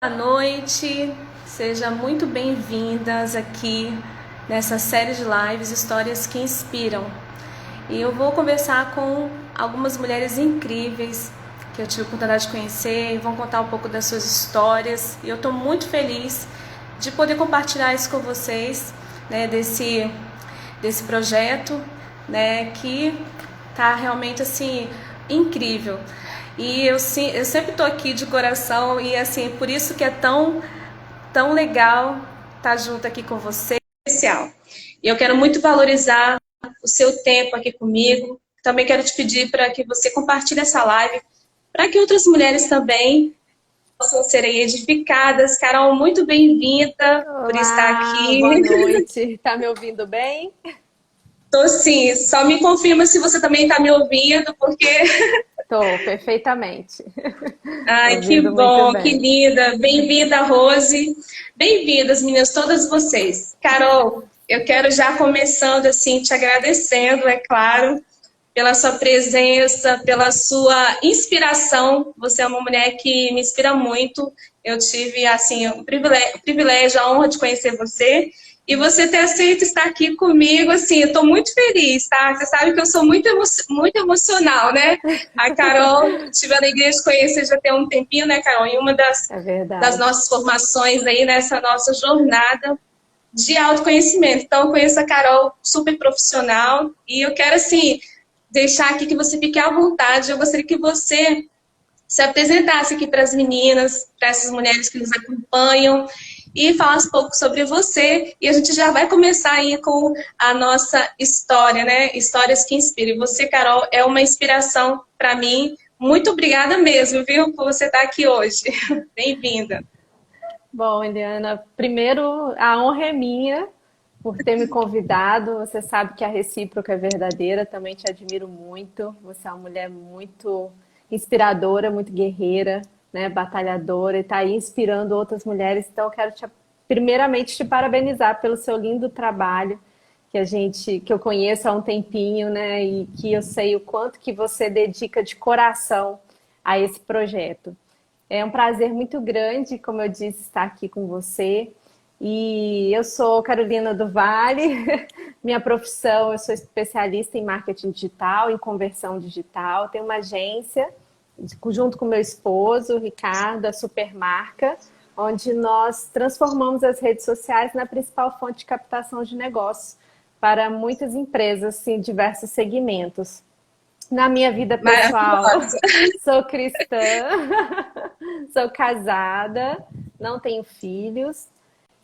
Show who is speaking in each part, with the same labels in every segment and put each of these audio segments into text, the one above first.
Speaker 1: Boa noite, sejam muito bem-vindas aqui nessa série de lives Histórias que Inspiram. E eu vou conversar com algumas mulheres incríveis que eu tive a oportunidade de conhecer, vão contar um pouco das suas histórias. E eu estou muito feliz de poder compartilhar isso com vocês, né, desse projeto, né, que tá realmente assim incrível. E eu sempre estou aqui de coração e assim, por isso que é tão legal estar junto aqui com você. Especial. E eu quero muito valorizar o seu tempo aqui comigo. Também quero te pedir para que você compartilhe essa live para que outras mulheres também possam serem edificadas. Carol, muito bem-vinda por estar
Speaker 2: Olá,
Speaker 1: aqui.
Speaker 2: boa noite. Tá me ouvindo bem?
Speaker 1: Tô sim, só me confirma se você também está me ouvindo, porque
Speaker 2: Tô, perfeitamente.
Speaker 1: ai, que
Speaker 2: Ouvindo muito
Speaker 1: bom, que
Speaker 2: bem.
Speaker 1: linda. Bem-vinda, Rose. Bem-vindas, meninas, todas vocês. Carol, eu quero já começando assim, te agradecendo, é claro, pela sua presença, pela sua inspiração. Você é uma mulher que me inspira muito. Eu tive assim o privilégio, a honra de conhecer você. E você ter aceito estar aqui comigo, assim, eu estou muito feliz, tá? Você sabe que eu sou muito emocional, né? A Carol, tive a alegria de conhecer já tem um tempinho, né, Carol? Em uma
Speaker 2: É
Speaker 1: das
Speaker 2: verdade.
Speaker 1: nossas formações aí, nessa nossa jornada de autoconhecimento. Então, eu conheço a Carol super profissional e eu quero, assim, deixar aqui que você fique à vontade. Eu gostaria que você se apresentasse aqui para as meninas, para essas mulheres que nos acompanham e falasse um pouco sobre você. E a gente já vai começar aí com a nossa história, né? Histórias que inspiram. E você, Carol, é uma inspiração para mim. Muito obrigada mesmo, viu, por você estar aqui hoje. Bem-vinda.
Speaker 2: Bom, Eliana, primeiro a honra é minha por ter me convidado. Você sabe que a recíproca é verdadeira, também te admiro muito. Você é uma mulher muito inspiradora, muito guerreira, né, batalhadora e está aí inspirando outras mulheres. Então, eu quero primeiramente te parabenizar pelo seu lindo trabalho que eu conheço há um tempinho, né, e que eu sei o quanto que você dedica de coração a esse projeto. É um prazer muito grande, como eu disse, estar aqui com você. E eu sou Carolina do Vale, minha profissão, eu sou especialista em marketing digital, em conversão digital, tenho uma agência junto com meu esposo, Ricardo, a Supermarca, onde nós transformamos as redes sociais na principal fonte de captação de negócios para muitas empresas em diversos segmentos. Na minha vida pessoal,
Speaker 1: Maravilhosa.
Speaker 2: sou cristã, sou casada, não tenho filhos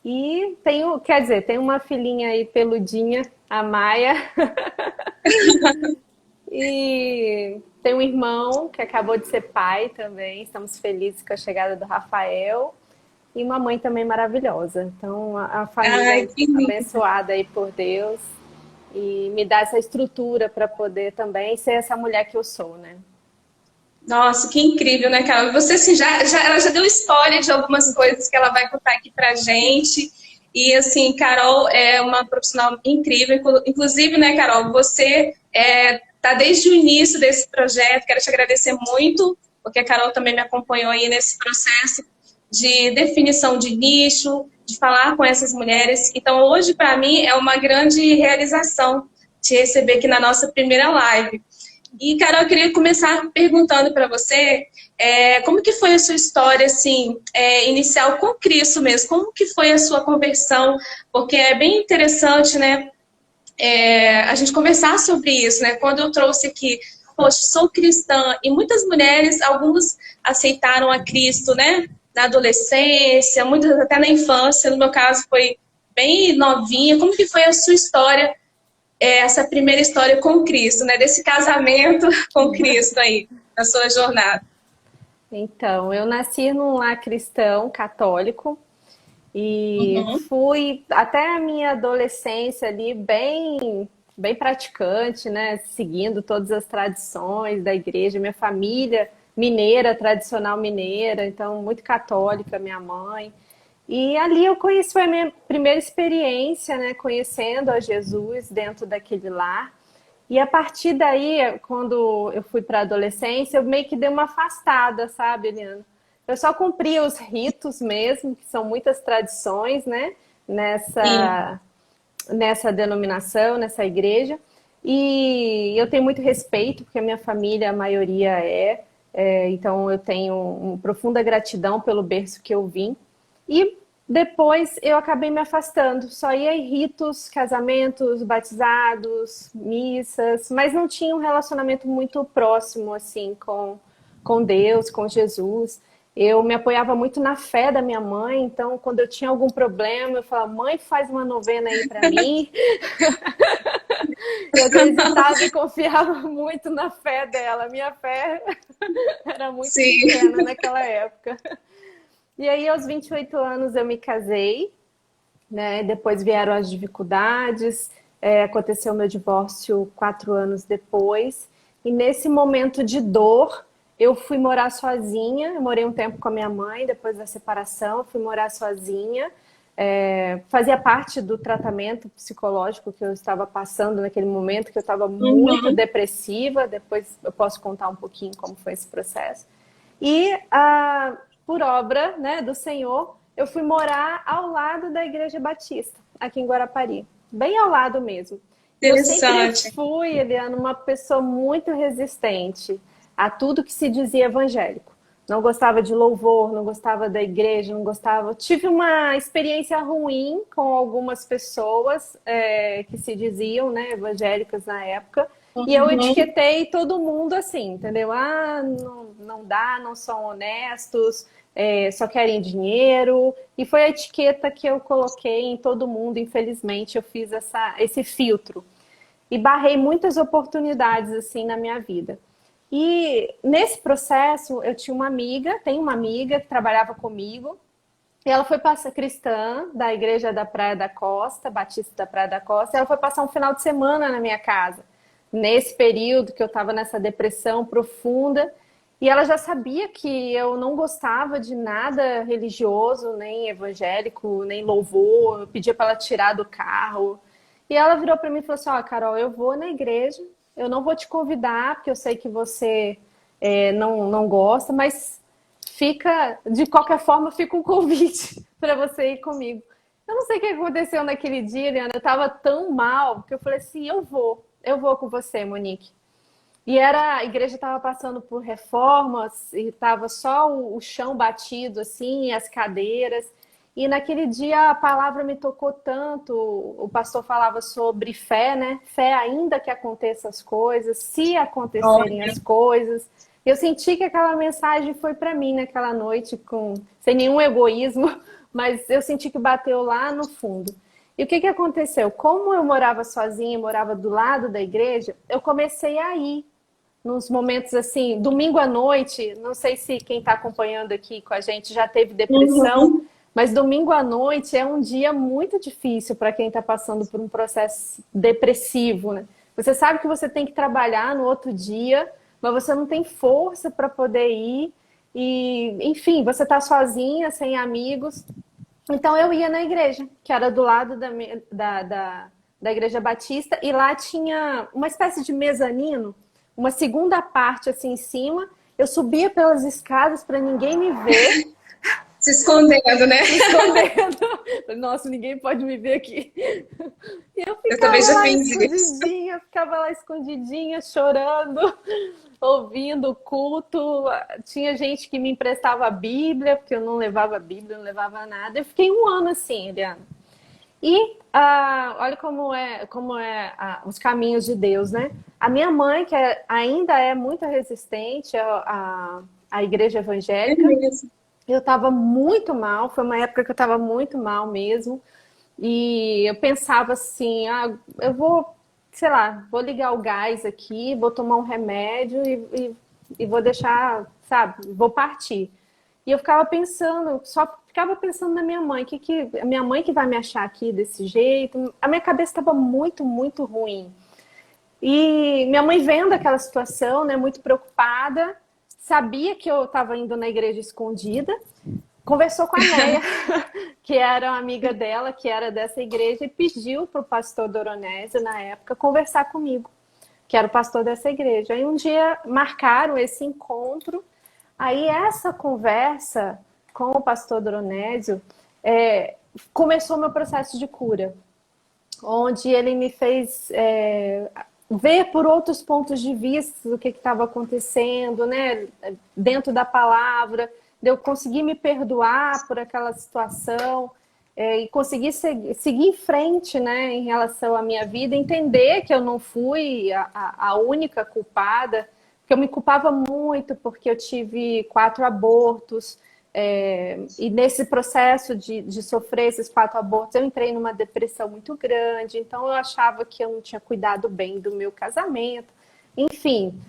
Speaker 2: e tenho, quer dizer, tenho uma filhinha aí peludinha, a Maia, e tenho um irmão que acabou de ser pai também. Estamos felizes com a chegada do Rafael e uma mãe também maravilhosa. Então, a
Speaker 1: Ai,
Speaker 2: família
Speaker 1: que lindo.
Speaker 2: abençoada aí por Deus e me dá essa estrutura para poder também ser essa mulher que eu sou, né?
Speaker 1: Nossa, que incrível, né, Carol? Você assim, ela já deu spoiler de algumas coisas que ela vai contar aqui pra gente. E assim, Carol é uma profissional incrível. Inclusive, né, Carol, você tá desde o início desse projeto. Quero te agradecer muito, porque a Carol também me acompanhou aí nesse processo de definição de nicho, de falar com essas mulheres. Então, hoje, para mim, é uma grande realização te receber aqui na nossa primeira live. E, Carol, eu queria começar perguntando para você como que foi a sua história, assim, inicial com Cristo mesmo? Como que foi a sua conversão? Porque é bem interessante, né, a gente conversar sobre isso, né? Quando eu trouxe aqui, poxa, sou cristã, e muitas mulheres, algumas aceitaram a Cristo, né, na adolescência, muitas até na infância, no meu caso foi bem novinha. Como que foi a sua história, essa primeira história com Cristo, né? Desse casamento com Cristo aí, na sua jornada.
Speaker 2: Então, eu nasci num lar cristão, católico, e
Speaker 1: Uhum.
Speaker 2: fui até a minha adolescência ali bem praticante, né? Seguindo todas as tradições da igreja. Minha família mineira, tradicional mineira, então muito católica, minha mãe. E ali eu conheci, foi a minha primeira experiência, né? Conhecendo a Jesus dentro daquele lar. E a partir daí, quando eu fui para a adolescência, eu meio que dei uma afastada, sabe, Eliana? Eu só cumpria os ritos mesmo, que são muitas tradições, né?
Speaker 1: Sim.
Speaker 2: Nessa denominação, nessa igreja. E eu tenho muito respeito, porque a minha família, a maioria então eu tenho uma profunda gratidão pelo berço que eu vim. E depois eu acabei me afastando, só ia em ritos, casamentos, batizados, missas, mas não tinha um relacionamento muito próximo assim com Deus, com Jesus. Eu me apoiava muito na fé da minha mãe, então quando eu tinha algum problema, eu falava, mãe, faz uma novena aí para mim. Eu acreditava e confiava muito na fé dela. Minha fé era muito
Speaker 1: Sim.
Speaker 2: pequena naquela época. E aí, aos 28 anos, eu me casei, né? Depois vieram as dificuldades, aconteceu meu divórcio 4 anos depois. E nesse momento de dor, eu fui morar sozinha. Eu morei um tempo com a minha mãe, depois da separação, fui morar sozinha. Fazia parte do tratamento psicológico que eu estava passando naquele momento, que eu estava muito
Speaker 1: Uhum.
Speaker 2: depressiva. Depois eu posso contar um pouquinho como foi esse processo. E por obra, né, do Senhor, eu fui morar ao lado da Igreja Batista, aqui em Guarapari, bem ao lado mesmo. E eu sempre
Speaker 1: Interessante.
Speaker 2: fui, Eliana, uma pessoa muito resistente a tudo que se dizia evangélico. Não gostava de louvor, não gostava da igreja, não gostava. Tive uma experiência ruim com algumas pessoas que se diziam, né, evangélicas na época. E eu
Speaker 1: Uhum.
Speaker 2: etiquetei todo mundo assim, entendeu? Não dá, não são honestos, só querem dinheiro. E foi a etiqueta que eu coloquei em todo mundo. Infelizmente, eu fiz esse filtro. E barrei muitas oportunidades assim na minha vida. E nesse processo, eu tinha uma amiga, tenho uma amiga que trabalhava comigo, e ela foi passar cristã da igreja da Praia da Costa, Batista da Praia da Costa, e ela foi passar um final de semana na minha casa, nesse período que eu estava nessa depressão profunda, e ela já sabia que eu não gostava de nada religioso, nem evangélico, nem louvor, eu pedia para ela tirar do carro. E ela virou para mim e falou assim: ó, Carol, eu vou na igreja, eu não vou te convidar, porque eu sei que você não gosta, mas fica, de qualquer forma, fica um convite para você ir comigo. Eu não sei o que aconteceu naquele dia, Eliana. Eu estava tão mal que eu falei assim: eu vou com você, Monique. E a igreja estava passando por reformas e estava só o chão batido assim, as cadeiras. E naquele dia a palavra me tocou tanto. O pastor falava sobre fé, né? Fé ainda que aconteçam as coisas, se acontecerem
Speaker 1: Olha,
Speaker 2: as coisas. Eu senti que aquela mensagem foi para mim naquela noite, sem nenhum egoísmo, mas eu senti que bateu lá no fundo. E o que que aconteceu? Como eu morava sozinha, morava do lado da igreja, eu comecei a ir nos momentos assim, domingo à noite, não sei se quem está acompanhando aqui com a gente já teve depressão,
Speaker 1: uhum.
Speaker 2: mas domingo à noite é um dia muito difícil para quem está passando por um processo depressivo, né? Você sabe que você tem que trabalhar no outro dia, mas você não tem força para poder ir. E, enfim, você está sozinha, sem amigos. Então eu ia na igreja, que era do lado da Igreja Batista, e lá tinha uma espécie de mezanino, uma segunda parte assim em cima. Eu subia pelas escadas para ninguém me ver,
Speaker 1: Se escondendo, né?
Speaker 2: me escondendo. Nossa, ninguém pode me ver aqui. E eu
Speaker 1: Eu também já fiz isso.
Speaker 2: ficava lá escondidinha, chorando, ouvindo o culto. Tinha gente que me emprestava a Bíblia, porque eu não levava Bíblia, não levava nada. Eu fiquei um ano assim, Eliana. E olha como é os caminhos de Deus, né? A minha mãe, que ainda é muito resistente à igreja
Speaker 1: É
Speaker 2: evangélica,
Speaker 1: mesmo.
Speaker 2: eu estava muito mal, foi uma época que eu estava muito mal mesmo. E eu pensava assim, eu vou, sei lá, vou ligar o gás aqui, vou tomar um remédio e vou deixar, sabe, vou partir. E eu ficava pensando, só ficava pensando na minha mãe, a minha mãe que vai me achar aqui desse jeito. A minha cabeça estava muito, muito ruim. E minha mãe vendo aquela situação, né, muito preocupada, sabia que eu estava indo na igreja escondida, conversou com a Neia, que era uma amiga dela, que era dessa igreja, e pediu para o pastor Doronésio, na época, conversar comigo, que era o pastor dessa igreja. Aí um dia marcaram esse encontro. Aí essa conversa com o pastor Dronésio começou meu processo de cura, onde ele me fez ver por outros pontos de vista o que estava acontecendo, né? Dentro da palavra, de eu conseguir me perdoar por aquela situação e conseguir seguir em frente, né, em relação à minha vida, entender que eu não fui a única culpada, que eu me culpava muito porque eu tive 4 abortos, e nesse processo de sofrer esses 4 abortos, eu entrei numa depressão muito grande, então eu achava que eu não tinha cuidado bem do meu casamento. Enfim,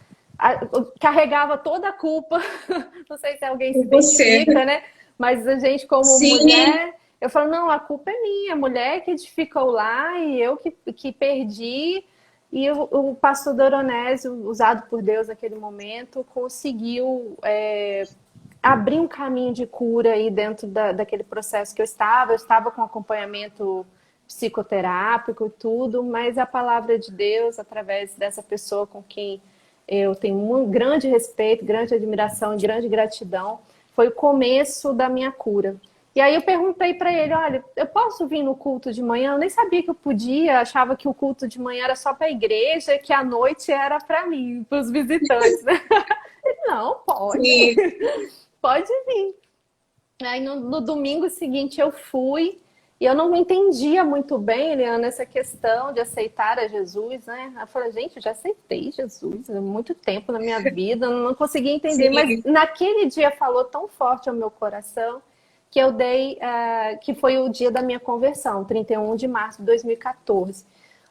Speaker 2: eu carregava toda a culpa, não sei se alguém se
Speaker 1: Com você.
Speaker 2: identifica, né? Mas a gente como
Speaker 1: Sim,
Speaker 2: mulher, eu falo, não, a culpa é minha, a mulher que edificou lá e eu que perdi. E o pastor Doronésio, usado por Deus naquele momento, conseguiu abrir um caminho de cura aí dentro daquele processo que eu estava com acompanhamento psicoterápico e tudo, mas a palavra de Deus, através dessa pessoa com quem eu tenho um grande respeito, grande admiração e grande gratidão, foi o começo da minha cura. E aí eu perguntei para ele, olha, eu posso vir no culto de manhã? Eu nem sabia que eu podia, achava que o culto de manhã era só para a igreja e que a noite era para mim, para os visitantes, né? Ele, não, pode.
Speaker 1: sim.
Speaker 2: Pode vir. Aí no domingo seguinte eu fui e eu não entendia muito bem, Eliana, essa questão de aceitar a Jesus, né? Eu falei, gente, eu já aceitei Jesus há muito tempo na minha vida, eu não conseguia entender, mas
Speaker 1: Sim.
Speaker 2: naquele dia falou tão forte ao meu coração que eu dei, que foi o dia da minha conversão, 31 de março de 2014,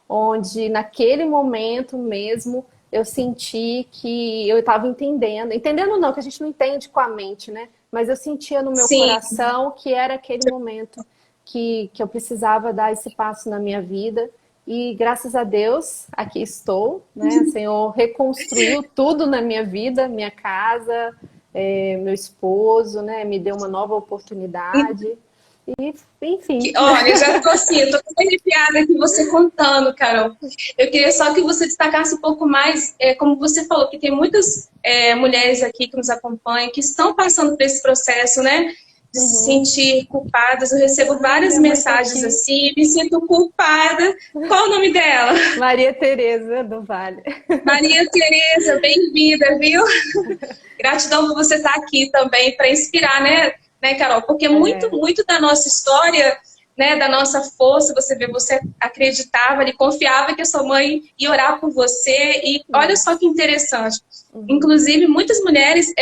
Speaker 2: onde naquele momento mesmo eu senti que eu estava entendendo não, que a gente não entende com a mente, né? Mas eu sentia no meu
Speaker 1: Sim.
Speaker 2: coração que era aquele momento que eu precisava dar esse passo na minha vida. E graças a Deus, aqui estou, né? O Senhor reconstruiu tudo na minha vida, minha casa, meu esposo, né? Me deu uma nova oportunidade. E, enfim.
Speaker 1: Olha, já tô assim, eu tô toda arrepiada aqui você contando, Carol. Eu queria só que você destacasse um pouco mais, como você falou, que tem muitas mulheres aqui que nos acompanham, que estão passando por esse processo, né? De se
Speaker 2: Uhum.
Speaker 1: sentir culpadas. Eu recebo
Speaker 2: Ai,
Speaker 1: várias
Speaker 2: minha mãe tá
Speaker 1: mensagens
Speaker 2: aqui.
Speaker 1: assim, me sinto culpada. Qual o nome dela?
Speaker 2: Maria Tereza do Vale.
Speaker 1: Maria Tereza, bem-vinda, viu? Gratidão por você estar aqui também para inspirar, né, Carol? Porque muito,
Speaker 2: É,
Speaker 1: muito da nossa história, né, da nossa força, você vê, você acreditava e confiava que a sua mãe ia orar por você. E olha só
Speaker 2: isso.
Speaker 1: que interessante.
Speaker 2: Uhum.
Speaker 1: Inclusive, muitas mulheres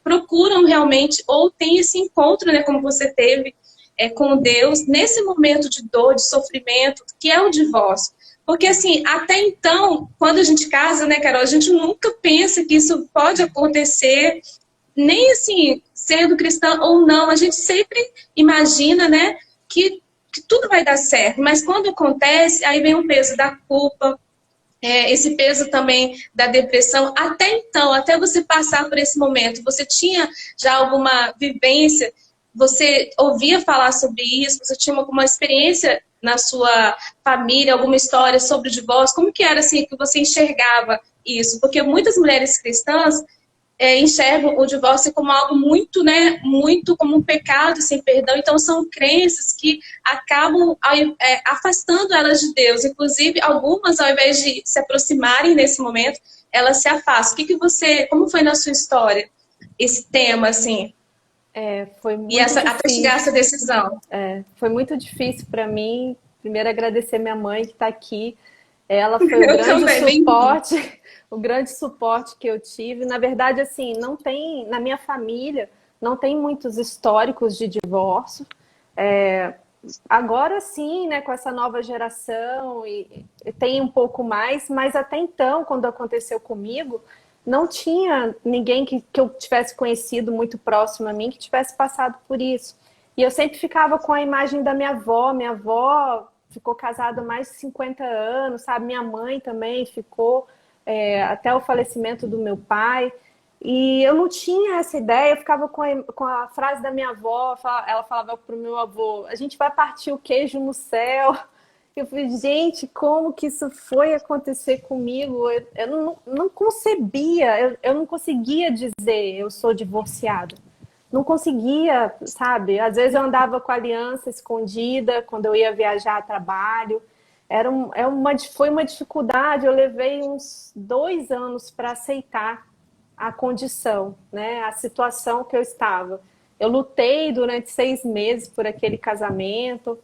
Speaker 1: procuram realmente, ou têm esse encontro, né, como você teve com Deus, nesse momento de dor, de sofrimento, que é o divórcio. Porque, assim, até então, quando a gente casa, né, Carol, a gente nunca pensa que isso pode acontecer, nem assim, sendo cristã ou não, a gente sempre imagina, né, que tudo vai dar certo, mas quando acontece, aí vem o peso da culpa, esse peso também da depressão. Até então, até você passar por esse momento, você tinha já alguma vivência, você ouvia falar sobre isso, você tinha alguma experiência na sua família, alguma história sobre o divórcio? Como que era assim que você enxergava isso? Porque muitas mulheres cristãs enxergam o divórcio como algo muito, né, muito como um pecado sem perdão. Então, são crenças que acabam afastando elas de Deus. Inclusive, algumas, ao invés de se aproximarem nesse momento, elas se afastam. Como foi na sua história esse tema, assim,
Speaker 2: Foi
Speaker 1: e
Speaker 2: muito
Speaker 1: até chegar a essa
Speaker 2: difícil.
Speaker 1: decisão?
Speaker 2: Foi muito difícil para mim. Primeiro, agradecer minha mãe que está aqui. Ela foi o
Speaker 1: Eu
Speaker 2: grande
Speaker 1: também, bem-vindo.
Speaker 2: suporte, o grande suporte que eu tive. Na verdade, assim, não tem, na minha família, não tem muitos históricos de divórcio. É, agora sim, né, com essa nova geração, e tem um pouco mais, mas até então, quando aconteceu comigo, não tinha ninguém que eu tivesse conhecido muito próximo a mim que tivesse passado por isso. E eu sempre ficava com a imagem da minha avó. Minha avó ficou casada há mais de 50 anos, sabe? Minha mãe também ficou até o falecimento do meu pai. E eu não tinha essa ideia, eu ficava com a frase da minha avó, ela falava para o meu avô, a gente vai partir o queijo no céu. Eu falei, gente, como que isso foi acontecer comigo? Eu não concebia, eu não conseguia dizer eu sou divorciada. Não conseguia, sabe? Às vezes eu andava com a aliança escondida quando eu ia viajar a trabalho. Foi uma dificuldade, eu levei uns 2 anos para aceitar a condição, né? A situação que eu estava. Eu lutei durante 6 meses por aquele casamento,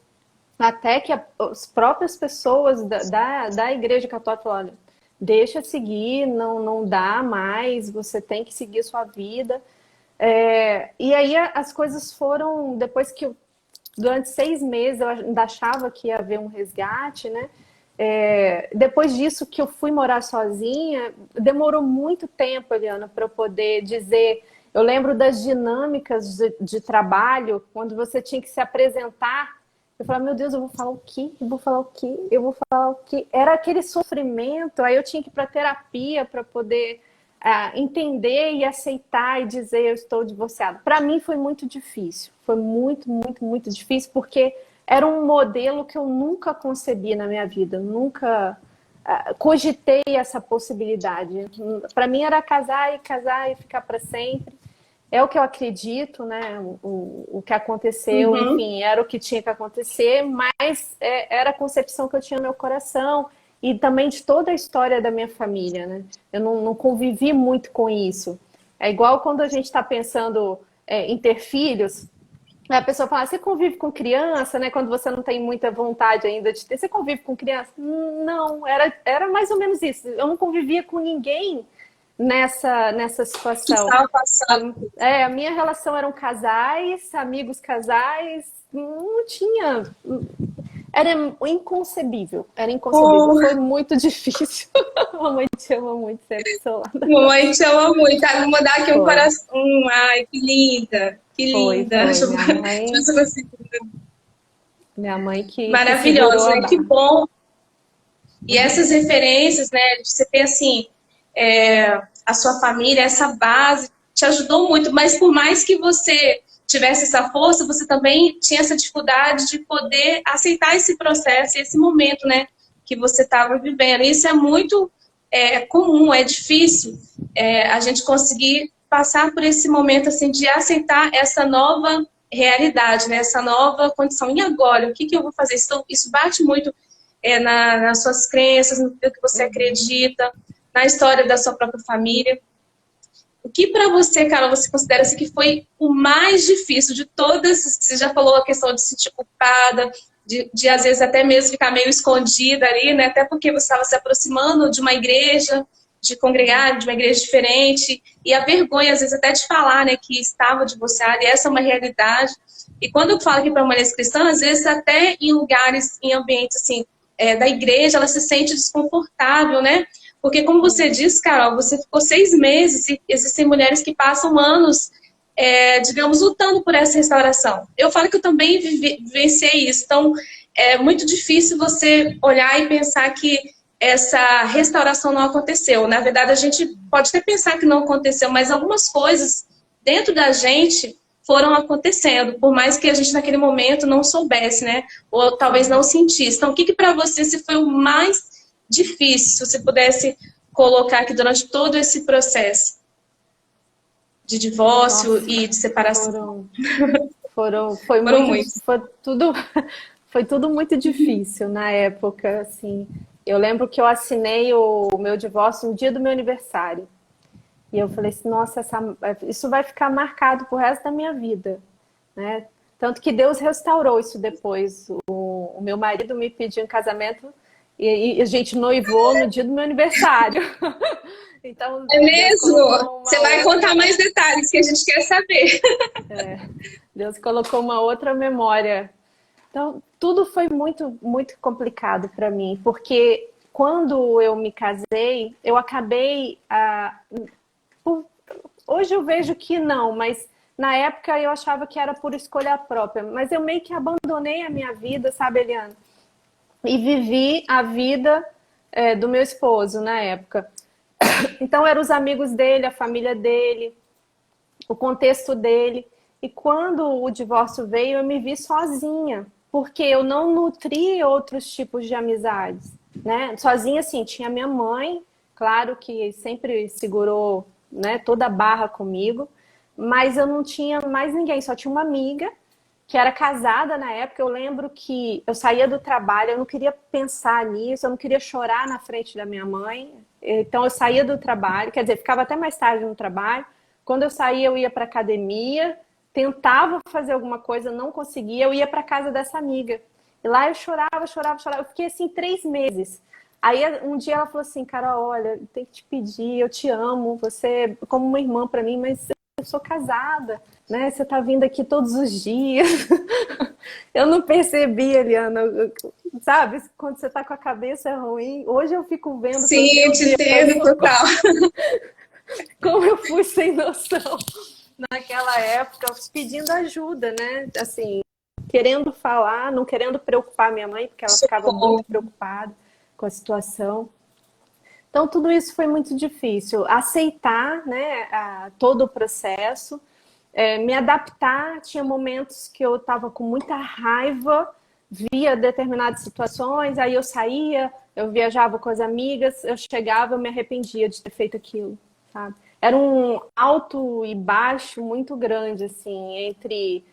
Speaker 2: até que as próprias pessoas da Igreja Católica falaram, olha, deixa seguir, não dá mais, você tem que seguir sua vida. E aí as coisas foram, depois que durante 6 meses eu ainda achava que ia haver um resgate, né? Depois disso que eu fui morar sozinha, demorou muito tempo, Eliana, para eu poder dizer. Eu lembro das dinâmicas de trabalho, quando você tinha que se apresentar. Eu falava, meu Deus, eu vou falar o quê? Eu vou falar o quê? Eu vou falar o quê? Era aquele sofrimento, aí eu tinha que ir para terapia para poder entender e aceitar e dizer eu estou divorciada. Para mim foi muito difícil. Foi muito, muito, muito difícil, porque era um modelo que eu nunca concebi na minha vida. Nunca cogitei essa possibilidade. Para mim era casar e ficar para sempre. É o que eu acredito, né? O que aconteceu,
Speaker 1: Uhum.
Speaker 2: enfim, era o que tinha que acontecer, mas era a concepção que eu tinha no meu coração e também de toda a história da minha família, né? Eu não convivi muito com isso. É igual quando a gente está pensando em ter filhos, a pessoa fala, você convive com criança, né? Quando você não tem muita vontade ainda de ter, você convive com criança? Não, era mais ou menos isso. Eu não convivia com ninguém nessa
Speaker 1: Que
Speaker 2: situação.
Speaker 1: estava passando.
Speaker 2: A minha relação eram casais, amigos casais, não tinha. Era inconcebível, era inconcebível.
Speaker 1: Oh,
Speaker 2: Foi muito difícil. Mamãe te ama muito ser do seu lado.
Speaker 1: mamãe te ama muito. Tá? Vou mandar aqui um
Speaker 2: Foi,
Speaker 1: coração. Ai, que linda. Que linda.
Speaker 2: foi.
Speaker 1: Deixa eu ver se eu consigo.
Speaker 2: Minha mãe que segurou
Speaker 1: Maravilhosa,
Speaker 2: a
Speaker 1: né? Que
Speaker 2: barra.
Speaker 1: bom. E essas referências, né? De você ter assim, a sua família, essa base, te ajudou muito. Mas por mais que você tivesse essa força, você também tinha essa dificuldade de poder aceitar esse processo, esse momento, né? Que você estava vivendo. Isso é muito comum, é difícil a gente conseguir passar por esse momento assim de aceitar essa nova realidade, né? Essa nova condição. E agora? O que eu vou fazer? Isso bate muito nas suas crenças, no que você acredita, na história da sua própria família. O que para você, Carol, você considera assim, que foi o mais difícil de todas? Você já falou a questão de se sentir culpada, de às vezes até mesmo ficar meio escondida ali, né? Até porque você estava se aproximando de uma igreja, de congregar, de uma igreja diferente, e a vergonha, às vezes, até de falar, né, que estava divorciada, e essa é uma realidade. E quando eu falo aqui para mulheres cristãs, às vezes até em lugares, em ambientes assim, da igreja, ela se sente desconfortável, né? Porque, como você disse, Carol, você ficou 6 meses e existem mulheres que passam anos, digamos, lutando por essa restauração. Eu falo que eu também vivenciei isso. Então, é muito difícil você olhar e pensar que essa restauração não aconteceu. Na verdade, a gente pode até pensar que não aconteceu, mas algumas coisas dentro da gente foram acontecendo, por mais que a gente naquele momento não soubesse, né? Ou talvez não sentisse. Então, o que para você se foi o mais difícil, se você pudesse colocar aqui durante todo esse processo de divórcio
Speaker 2: Nossa,
Speaker 1: e de separação?
Speaker 2: foi
Speaker 1: Foram
Speaker 2: muito,
Speaker 1: muitos.
Speaker 2: foi tudo muito difícil na época, assim. Eu lembro que eu assinei o meu divórcio no dia do meu aniversário. E eu falei assim, nossa, isso vai ficar marcado pro resto da minha vida, né? Tanto que Deus restaurou isso depois. O meu marido me pediu em casamento e a gente noivou no dia do meu aniversário. Então,
Speaker 1: É
Speaker 2: Deus
Speaker 1: mesmo?
Speaker 2: colocou
Speaker 1: Você
Speaker 2: uma
Speaker 1: vai contar
Speaker 2: outra,
Speaker 1: mais detalhes que a gente quer saber.
Speaker 2: Deus colocou uma outra memória. Então, tudo foi muito, muito complicado para mim, porque quando eu me casei, eu acabei. Hoje eu vejo que não, mas na época eu achava que era por escolha própria. Mas eu meio que abandonei a minha vida, sabe, Eliana? E vivi a vida do meu esposo na época. Então, eram os amigos dele, a família dele, o contexto dele. E quando o divórcio veio, eu me vi sozinha. porque eu não nutri outros tipos de amizades, né? Sozinha, assim, tinha minha mãe, claro que sempre segurou, né, toda a barra comigo, mas eu não tinha mais ninguém, só tinha uma amiga que era casada na época. Eu lembro que eu saía do trabalho, eu não queria pensar nisso, eu não queria chorar na frente da minha mãe. Então eu saía do trabalho, quer dizer, ficava até mais tarde no trabalho. Quando eu saía, eu ia para academia, tentava fazer alguma coisa, não conseguia, eu ia para casa dessa amiga. E lá eu chorava, chorava, chorava. Eu fiquei assim 3 meses. Aí um dia ela falou assim, Carol, olha, tem que te pedir, eu te amo, você é como uma irmã para mim, mas eu sou casada, né? Você tá vindo aqui todos os dias. Eu não percebi, Eliana, sabe? Quando você tá com a cabeça ruim. Hoje eu fico vendo,
Speaker 1: Sim,
Speaker 2: falando,
Speaker 1: eu
Speaker 2: meu
Speaker 1: te
Speaker 2: Deus,
Speaker 1: entendo total.
Speaker 2: como eu fui sem noção naquela época, pedindo ajuda, né? Assim, querendo falar, não querendo preocupar minha mãe, porque ela ficava muito
Speaker 1: Socorro.
Speaker 2: preocupada com a situação. Então, tudo isso foi muito difícil. Aceitar, né, todo o processo, me adaptar. Tinha momentos que eu estava com muita raiva, via determinadas situações, aí eu saía, eu viajava com as amigas, eu chegava, eu me arrependia de ter feito aquilo, sabe? Era um alto e baixo muito grande, assim, entre,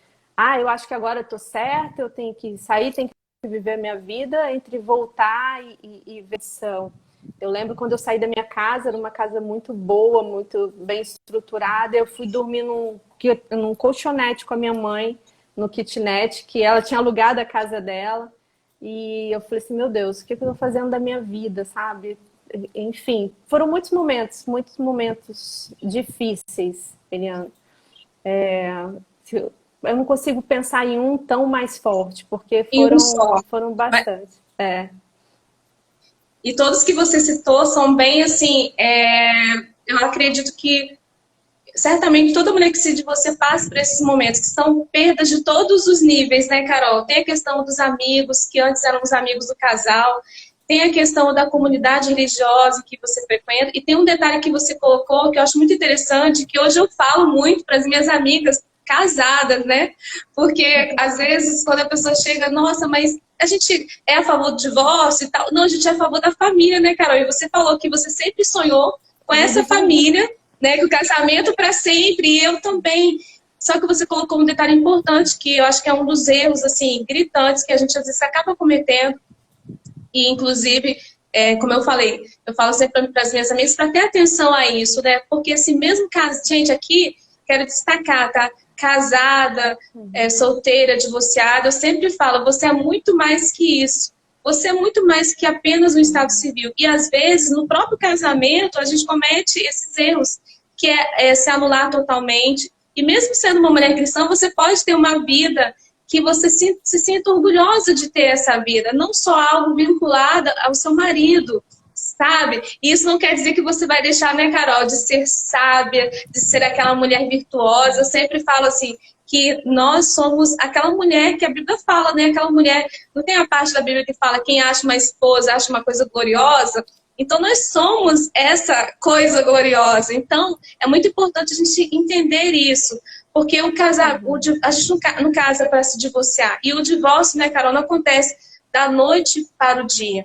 Speaker 2: eu acho que agora eu tô certa, eu tenho que sair, tenho que viver a minha vida, entre voltar e versão. Eu lembro quando eu saí da minha casa, era uma casa muito boa, muito bem estruturada. Eu fui dormir num colchonete com a minha mãe, no kitnet, que ela tinha alugado a casa dela. E eu falei assim, meu Deus, o que eu estou fazendo da minha vida, sabe? Enfim, foram muitos momentos difíceis, Eliana. Eu não consigo pensar em um tão mais forte, porque
Speaker 1: E um só.
Speaker 2: foram bastante.
Speaker 1: E todos que você citou são bem assim. Eu acredito que certamente toda mulher que se você passa por esses momentos, que são perdas de todos os níveis, né, Carol? Tem a questão dos amigos, que antes eram os amigos do casal, tem a questão da comunidade religiosa que você frequenta, e tem um detalhe que você colocou que eu acho muito interessante, que hoje eu falo muito para as minhas amigas casadas, né? Porque às vezes quando a pessoa chega, nossa, mas a gente é a favor do divórcio e tal. Não, a gente é a favor da família, né, Carol? E você falou que você sempre sonhou com essa família, né, que o casamento para sempre, e eu também. Só que você colocou um detalhe importante, que eu acho que é um dos erros, assim, gritantes, que a gente às vezes acaba cometendo, e inclusive, como eu falei, eu falo sempre para as minhas amigas para ter atenção a isso, né, porque esse mesmo caso, gente, aqui, quero destacar, tá, casada, solteira, divorciada, eu sempre falo, você é muito mais que isso. Você é muito mais que apenas um estado civil. E, às vezes, no próprio casamento, a gente comete esses erros, que é se anular totalmente. E mesmo sendo uma mulher cristã, você pode ter uma vida que você se sinta orgulhosa de ter essa vida. Não só algo vinculado ao seu marido, sabe? E isso não quer dizer que você vai deixar, né, Carol, de ser sábia, de ser aquela mulher virtuosa. Eu sempre falo assim, que nós somos aquela mulher que a Bíblia fala, né? Aquela mulher, não tem a parte da Bíblia que fala quem acha uma esposa, acha uma coisa gloriosa. Então, nós somos essa coisa gloriosa. Então, é muito importante a gente entender isso. Porque a gente não casa para se divorciar. E o divórcio, né, Carol, não acontece da noite para o dia.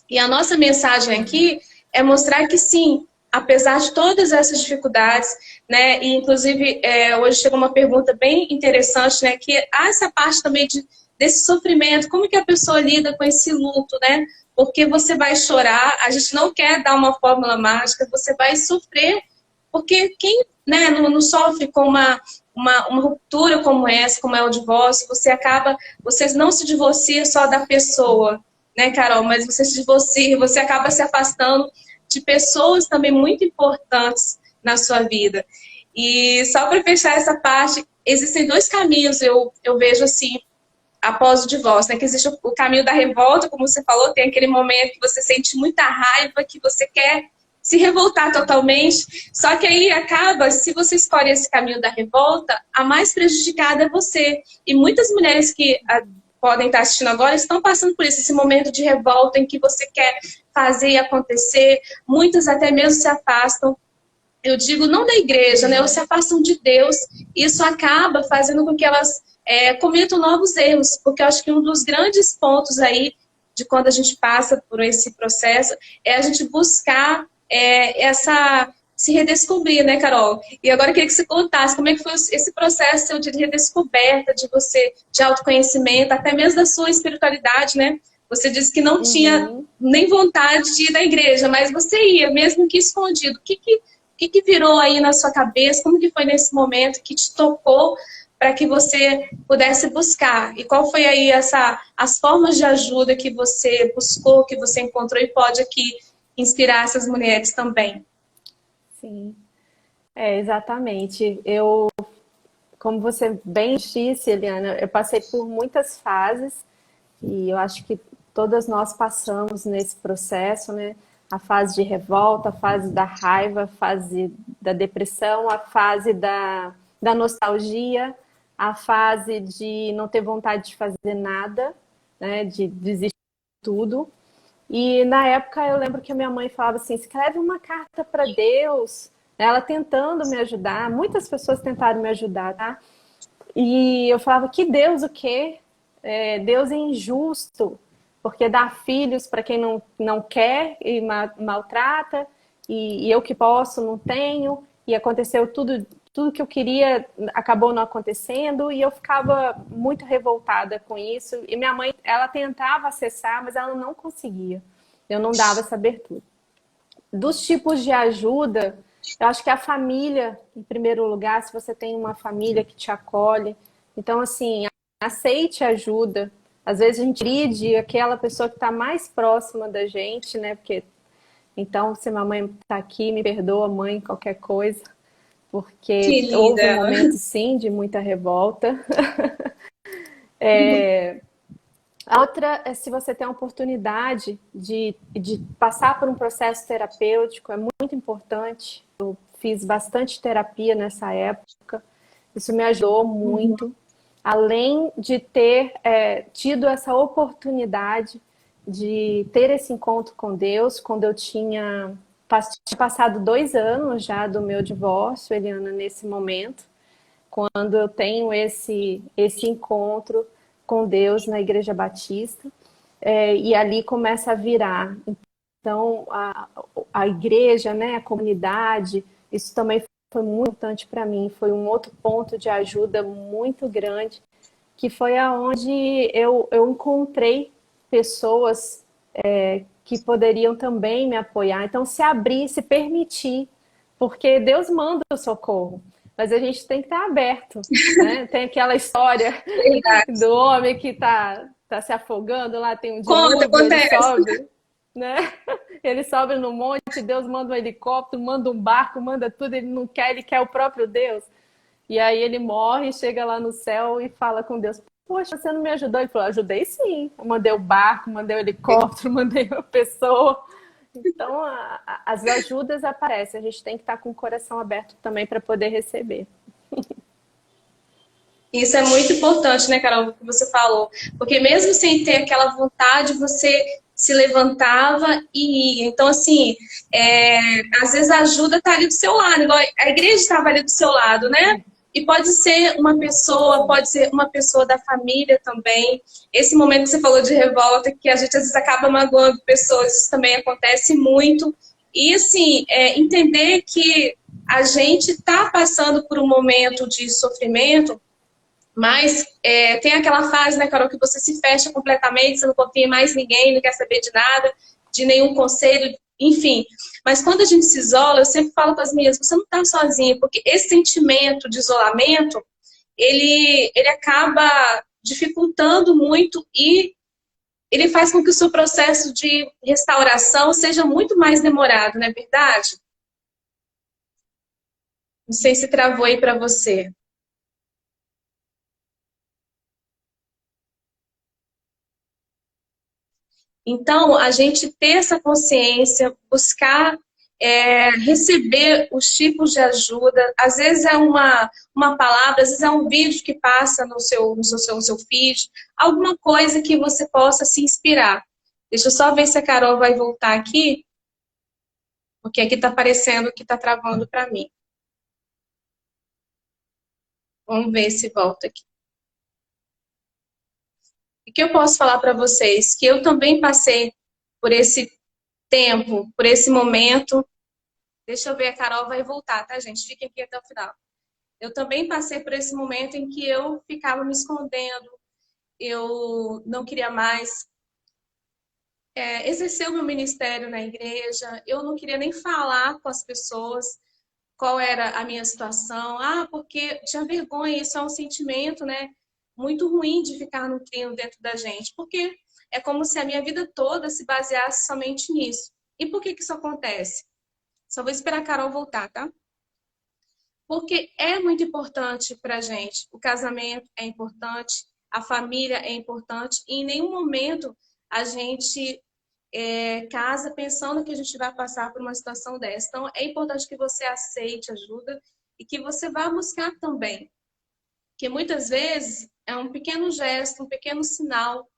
Speaker 1: E a nossa mensagem aqui é mostrar que sim, apesar de todas essas dificuldades, né, e inclusive hoje chegou uma pergunta bem interessante, né, que há essa parte também desse sofrimento, como que a pessoa lida com esse luto, né, porque você vai chorar, a gente não quer dar uma fórmula mágica, você vai sofrer, porque quem, né, não sofre com uma ruptura como essa, como é o divórcio, você não se divorcia só da pessoa, né, Carol? Mas você se divorcia, você acaba se afastando de pessoas também muito importantes na sua vida. E só para fechar essa parte, existem 2 caminhos, eu vejo assim, após o divórcio, né? Que existe o caminho da revolta, como você falou, tem aquele momento que você sente muita raiva, que você quer se revoltar totalmente, só que aí acaba, se você escolhe esse caminho da revolta, a mais prejudicada é você. E muitas mulheres que podem estar assistindo agora estão passando por isso, esse momento de revolta em que você quer fazer e acontecer, muitas até mesmo se afastam, eu digo, não da igreja, né? Ou se afastam de Deus, isso acaba fazendo com que elas cometam novos erros, porque eu acho que um dos grandes pontos aí de quando a gente passa por esse processo é a gente buscar se redescobrir, né, Carol? E agora eu queria que você contasse como é que foi esse processo seu de redescoberta, de você, de autoconhecimento, até mesmo da sua espiritualidade, né? Você disse que não tinha
Speaker 2: Uhum.
Speaker 1: nem vontade de ir na igreja, mas você ia, mesmo que escondido. O que virou aí na sua cabeça? Como que foi nesse momento que te tocou para que você pudesse buscar? E qual foi aí as formas de ajuda que você buscou, que você encontrou e pode aqui inspirar essas mulheres também?
Speaker 2: Sim, exatamente. Como você bem disse, Eliana, eu passei por muitas fases e eu acho que todas nós passamos nesse processo, né? A fase de revolta, a fase da raiva, a fase da depressão, a fase da nostalgia, a fase de não ter vontade de fazer nada, né? De desistir de tudo. E na época eu lembro que a minha mãe falava assim: escreve uma carta para Deus. Ela tentando me ajudar, muitas pessoas tentaram me ajudar, tá? E eu falava: que Deus o quê? Deus é injusto, porque dá filhos para quem não quer e maltrata, e eu que posso, não tenho, e aconteceu tudo que eu queria acabou não acontecendo, e eu ficava muito revoltada com isso. E minha mãe, ela tentava acessar, mas ela não conseguia. Eu não dava essa abertura. Dos tipos de ajuda, eu acho que a família, em primeiro lugar, se você tem uma família que te acolhe. Então, assim, aceite ajuda. Às vezes a gente pede aquela pessoa que está mais próxima da gente, né? Porque, então, se minha mãe está aqui, me perdoa, mãe, qualquer coisa.
Speaker 1: Que
Speaker 2: Porque houve um
Speaker 1: linda!
Speaker 2: momento, sim, de muita revolta. A outra é se você tem a oportunidade de passar por um processo terapêutico, é muito importante. Eu fiz bastante terapia nessa época, isso me ajudou muito. Além de ter tido essa oportunidade de ter esse encontro com Deus, quando eu tinha passado 2 anos já do meu divórcio, Eliana, nesse momento, quando eu tenho esse encontro com Deus na Igreja Batista, e ali começa a virar. Então, a igreja, né, a comunidade, isso também foi muito importante para mim, foi um outro ponto de ajuda muito grande, que foi aonde eu encontrei pessoas que poderiam também me apoiar. Então, se abrir, se permitir, porque Deus manda o socorro, mas a gente tem que estar aberto, né? Tem aquela história
Speaker 1: Verdade.
Speaker 2: do homem que tá se afogando lá, tem um
Speaker 1: Conta,
Speaker 2: dilúvio, ele
Speaker 1: acontece.
Speaker 2: sobe, né? Ele sobe no monte, Deus manda um helicóptero, manda um barco, manda tudo, ele não quer, ele quer o próprio Deus. E aí ele morre, chega lá no céu e fala com Deus: poxa, você não me ajudou? Ele falou: ajudei sim. Eu mandei o barco, mandei o helicóptero, mandei a pessoa. Então, as ajudas aparecem. A gente tem que estar com o coração aberto também para poder receber.
Speaker 1: Isso é muito importante, né, Carol, o que você falou. Porque mesmo sem ter aquela vontade, você se levantava e ia. Então, assim, às vezes a ajuda está ali do seu lado, igual a igreja estava ali do seu lado, né? E pode ser uma pessoa da família também. Esse momento que você falou de revolta, que a gente às vezes acaba magoando pessoas, isso também acontece muito. E, assim, entender que a gente está passando por um momento de sofrimento, mas tem aquela fase, né, Carol, que você se fecha completamente, você não confia em mais ninguém, não quer saber de nada, de nenhum conselho, enfim. Mas quando a gente se isola, eu sempre falo com as minhas, você não está sozinha, porque esse sentimento de isolamento, ele acaba dificultando muito e ele faz com que o seu processo de restauração seja muito mais demorado, não é verdade? Não sei se travou aí para você. Então, a gente ter essa consciência, buscar receber os tipos de ajuda, às vezes é uma palavra, às vezes é um vídeo que passa no seu feed, alguma coisa que você possa se inspirar. Deixa eu só ver se a Carol vai voltar aqui, porque aqui está aparecendo que está travando para mim. Vamos ver se volta aqui. que eu posso falar para vocês? Que eu também passei por esse tempo, por esse momento. Deixa eu ver, a Carol vai voltar, tá, gente? Fiquem aqui até o final. Eu também passei por esse momento em que eu ficava me escondendo, eu não queria mais exercer o meu ministério na igreja, eu não queria nem falar com as pessoas qual era a minha situação. Ah, porque tinha vergonha, isso é um sentimento, né, muito ruim de ficar nutrindo dentro da gente, porque é como se a minha vida toda se baseasse somente nisso. E por que que isso acontece? Só vou esperar a Carol voltar, tá? Porque é muito importante para a gente. O casamento é importante, a família é importante, e em nenhum momento a gente casa pensando que a gente vai passar por uma situação dessa. Então, é importante que você aceite ajuda e que você vá buscar também. Porque muitas vezes é um pequeno gesto, um pequeno sinal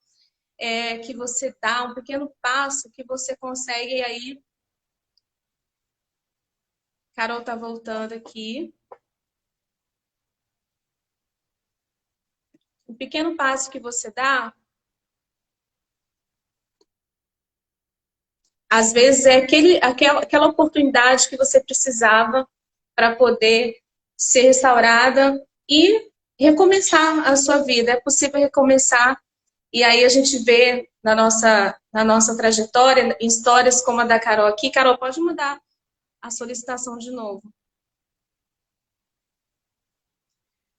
Speaker 1: que você dá, um pequeno passo que você consegue, e aí. Carol tá voltando aqui. Um pequeno passo que você dá, às vezes é aquela oportunidade que você precisava para poder ser restaurada e recomeçar a sua vida. É possível recomeçar. E aí a gente vê na nossa trajetória, em histórias como a da Carol aqui. Carol, pode mudar a solicitação de novo.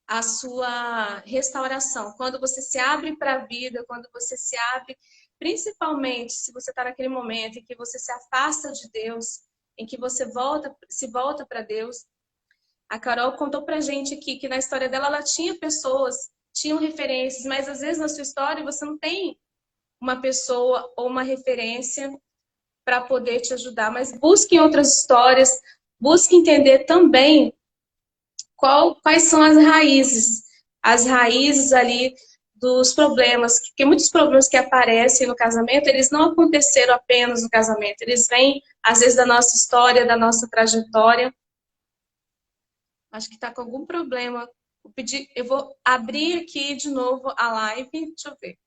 Speaker 1: A sua restauração. Quando você se abre para a vida, quando você se abre, principalmente se você está naquele momento em que você se afasta de Deus, em que você se volta para Deus. A Carol contou pra gente aqui que na história dela ela tinha pessoas, tinham referências, mas às vezes na sua história você não tem uma pessoa ou uma referência para poder te ajudar. Mas busque em outras histórias, busque entender também quais são as raízes ali dos problemas, porque muitos problemas que aparecem no casamento, eles não aconteceram apenas no casamento, eles vêm, às vezes, da nossa história, da nossa trajetória. Acho que está com algum problema. Eu vou abrir aqui de novo a live, deixa eu ver.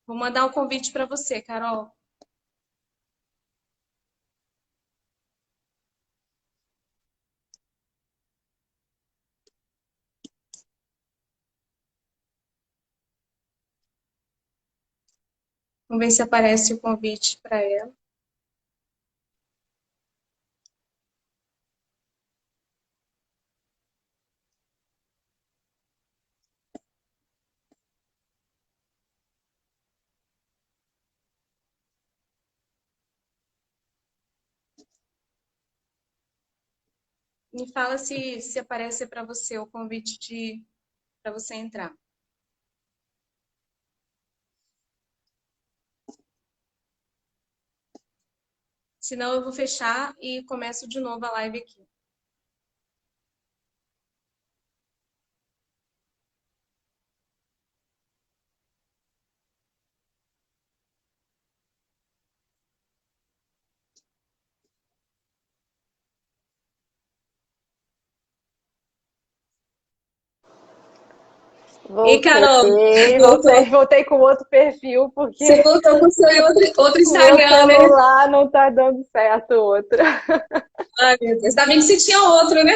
Speaker 1: Vou mandar um convite para você, Carol. Vamos ver se aparece o convite para ela. Me fala se aparece para você o convite para você entrar. Senão eu vou fechar e começo de novo a live aqui.
Speaker 2: Voltei,
Speaker 1: E Carol,
Speaker 2: voltei com outro perfil, porque
Speaker 1: você voltou com o seu outro Instagram,
Speaker 2: meu
Speaker 1: né?
Speaker 2: celular não tá dando certo outro.
Speaker 1: Ai, meu Deus. Ainda bem que você tinha outro, né?